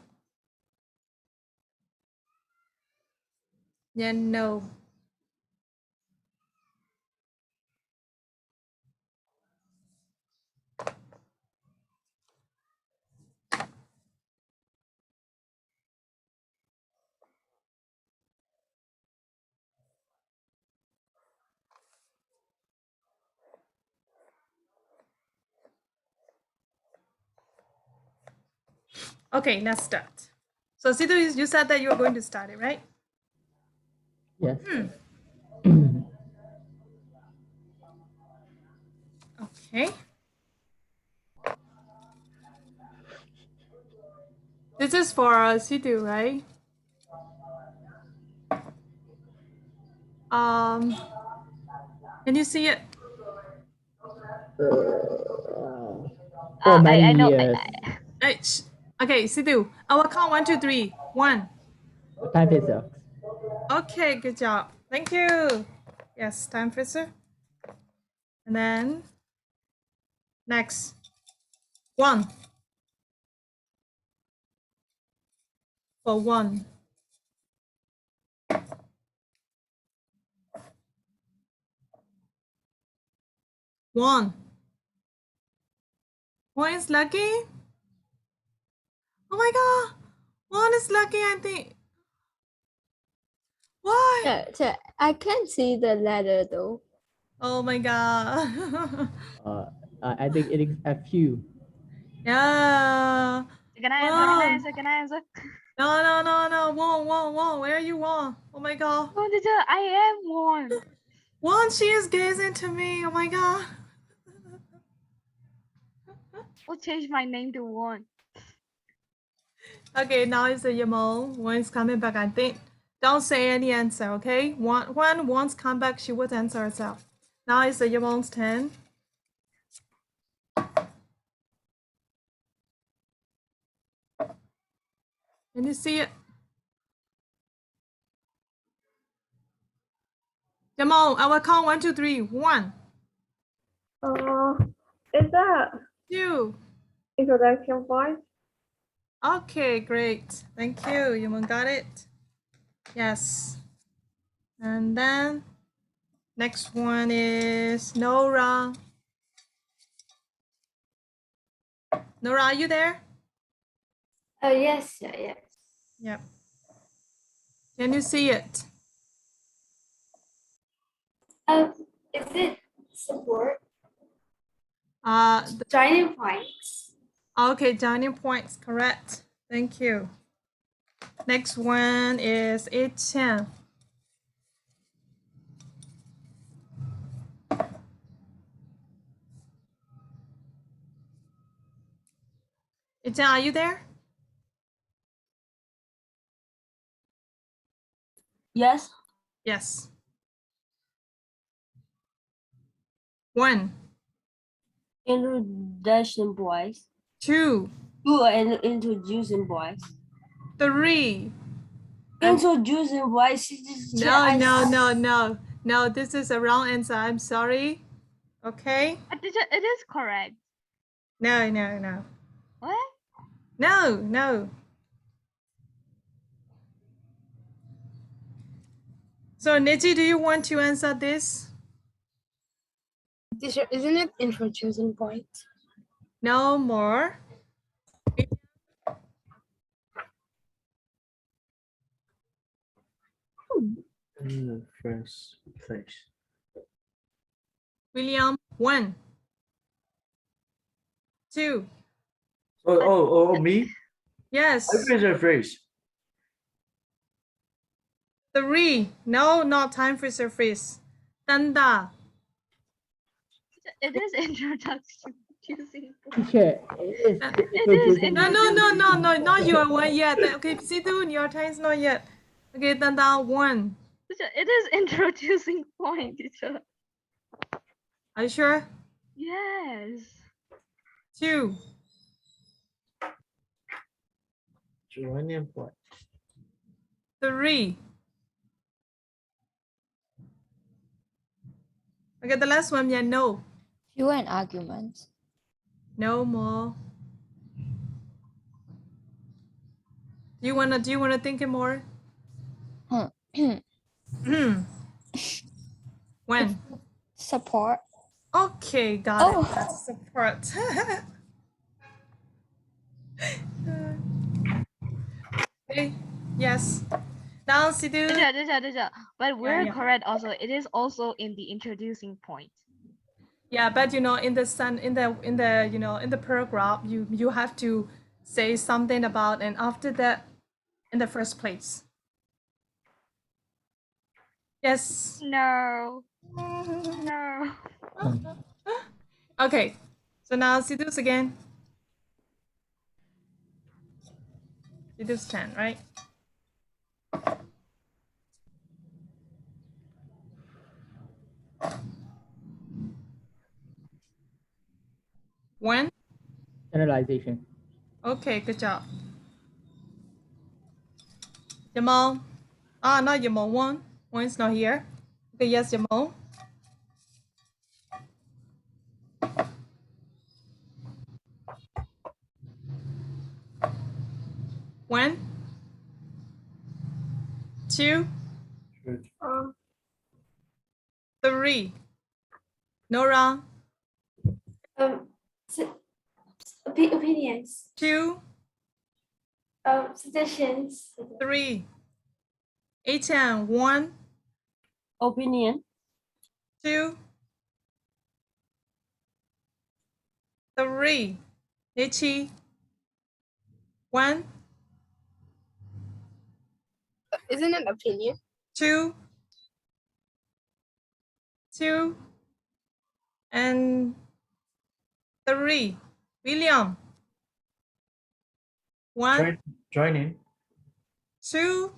No. Okay, let's start. So Sidhu, you said that you were going to start it, right? Yes. Okay. This is for Sidhu, right? Can you see it? For many I know. years. Okay, Sidhu, I will count 1, 2, 3. 1. Time is up. Okay, good job. Thank you. Yes, time freezer. And then next. 1. For 1. 1. 1 is lucky? Oh my god. 1 is lucky, I think. Why? Yeah, I can't see the letter though. Oh my god. I think it is a few. Yeah. Can I answer? No. Won. Where are you, Won? Oh my god. Oh, teacher, I am one. Won, she is gazing to me. Oh my god. I'll change my name to one. Okay, now it's the Yamal. One is coming back, I think. Don't say any answer, okay? When one's come back, she would answer herself. Now it's the Yamal's turn. Can you see it? Jamal, I will count 1, 2, 3. 1. Is that 2. introduction point? Okay, great. Thank you. Yamal got it. Yes. And then next one is Nora. Nora, are you there? Oh, yes, yes. Yep. Can you see it? Is it support? The Joining points. Okay, joining points, correct. Thank you. Next one is 810. Etienne, are you there? Yes. Yes. 1. Introduction boys. 2. Who are introducing boys? 3. Introducing boys. No. No, this is a wrong answer. I'm sorry. Okay. Teacher, it is correct. No, no, no. What? No, no. So Neji, do you want to answer this? Teacher, isn't it introducing point? No more. In the first place. William, 1, 2. Oh, me? Yes. I finish a phrase. 3. No, not time for surface. Tanda. It is introducing point. Teacher, it is It is introducing. No, no, no, no, no, not your one yet. Okay, Sidu, your time is not yet. Okay, Tanda, 1. Teacher, it is introducing point, teacher. Are you sure? Yes. 2. Joining point. 3. Okay, the last one, yeah, no. Cue and argument. No more. Do you wanna think it more? When? Support. Okay, got Oh. it. That's support. Okay, yes. Now, Sidu. Teacher. But we're yeah. correct also. It is also in the introducing point. Yeah, but in the paragraph, you have to say something about, and after that, in the first place. Yes. No. No. Okay. So now Sidus again. Sidus 10, right? When? Generalization. Okay, good job. Jamal. Not Jamal. One. One is not here. Okay, yes, Jamal. When? 2. 3. Nora. Opinions. 2. Suggestions. 3. 8 1. Opinion. 2. 3. Nichi. 1. Isn't it opinion? 2. 2. And 3. William. 1. Joining. 2.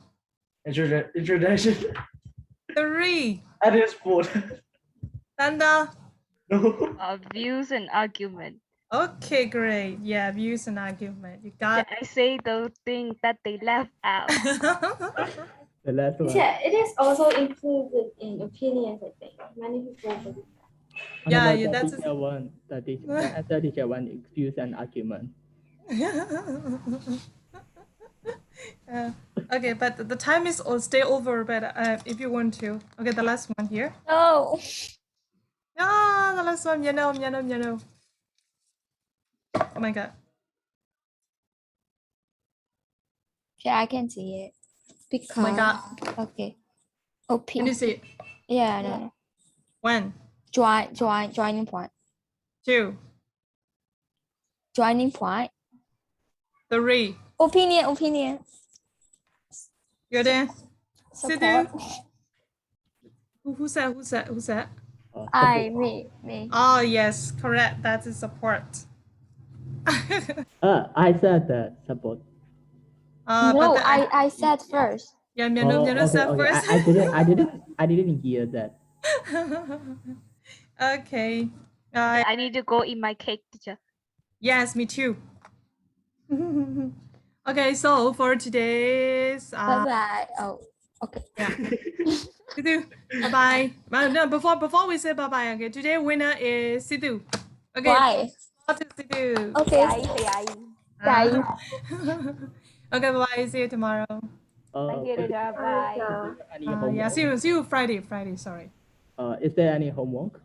Introduction. 3. At this point. Tanda. No. Views and argument. Okay, great. Yeah, views and argument. You got I say those things that they left out. The last one. Yeah, it is also included in opinions, I think. Many people believe that. Yeah, The that's teacher one. The answer teacher one is views and argument. Okay, but the time is stay over, but if you want to. Okay, the last one here. No. The last one. You know. Oh my god. Yeah, I can see it. Because, Oh my god. Okay. Can you see it? Yeah, no. When? Joining point. 2. Joining point. 3. Opinion. You're there? Support. Who's that? Me. Oh, yes, correct. That is support. I said that support. No, I said first. Yeah, Miano said okay. first. I didn't hear that. Okay. I need to go eat my cake, teacher. Yes, me too. Okay, so for today's Bye-bye. Oh. Okay. Yeah. Sidhu, bye bye. No, before we say bye bye, okay. Today winner is Sidhu. Okay. Why? To Sidhu. Okay. Uh, okay. Bye bye. See you tomorrow. Thank you, Bye. Any homework? Yeah. See you Friday. Friday. Sorry. Is there any homework?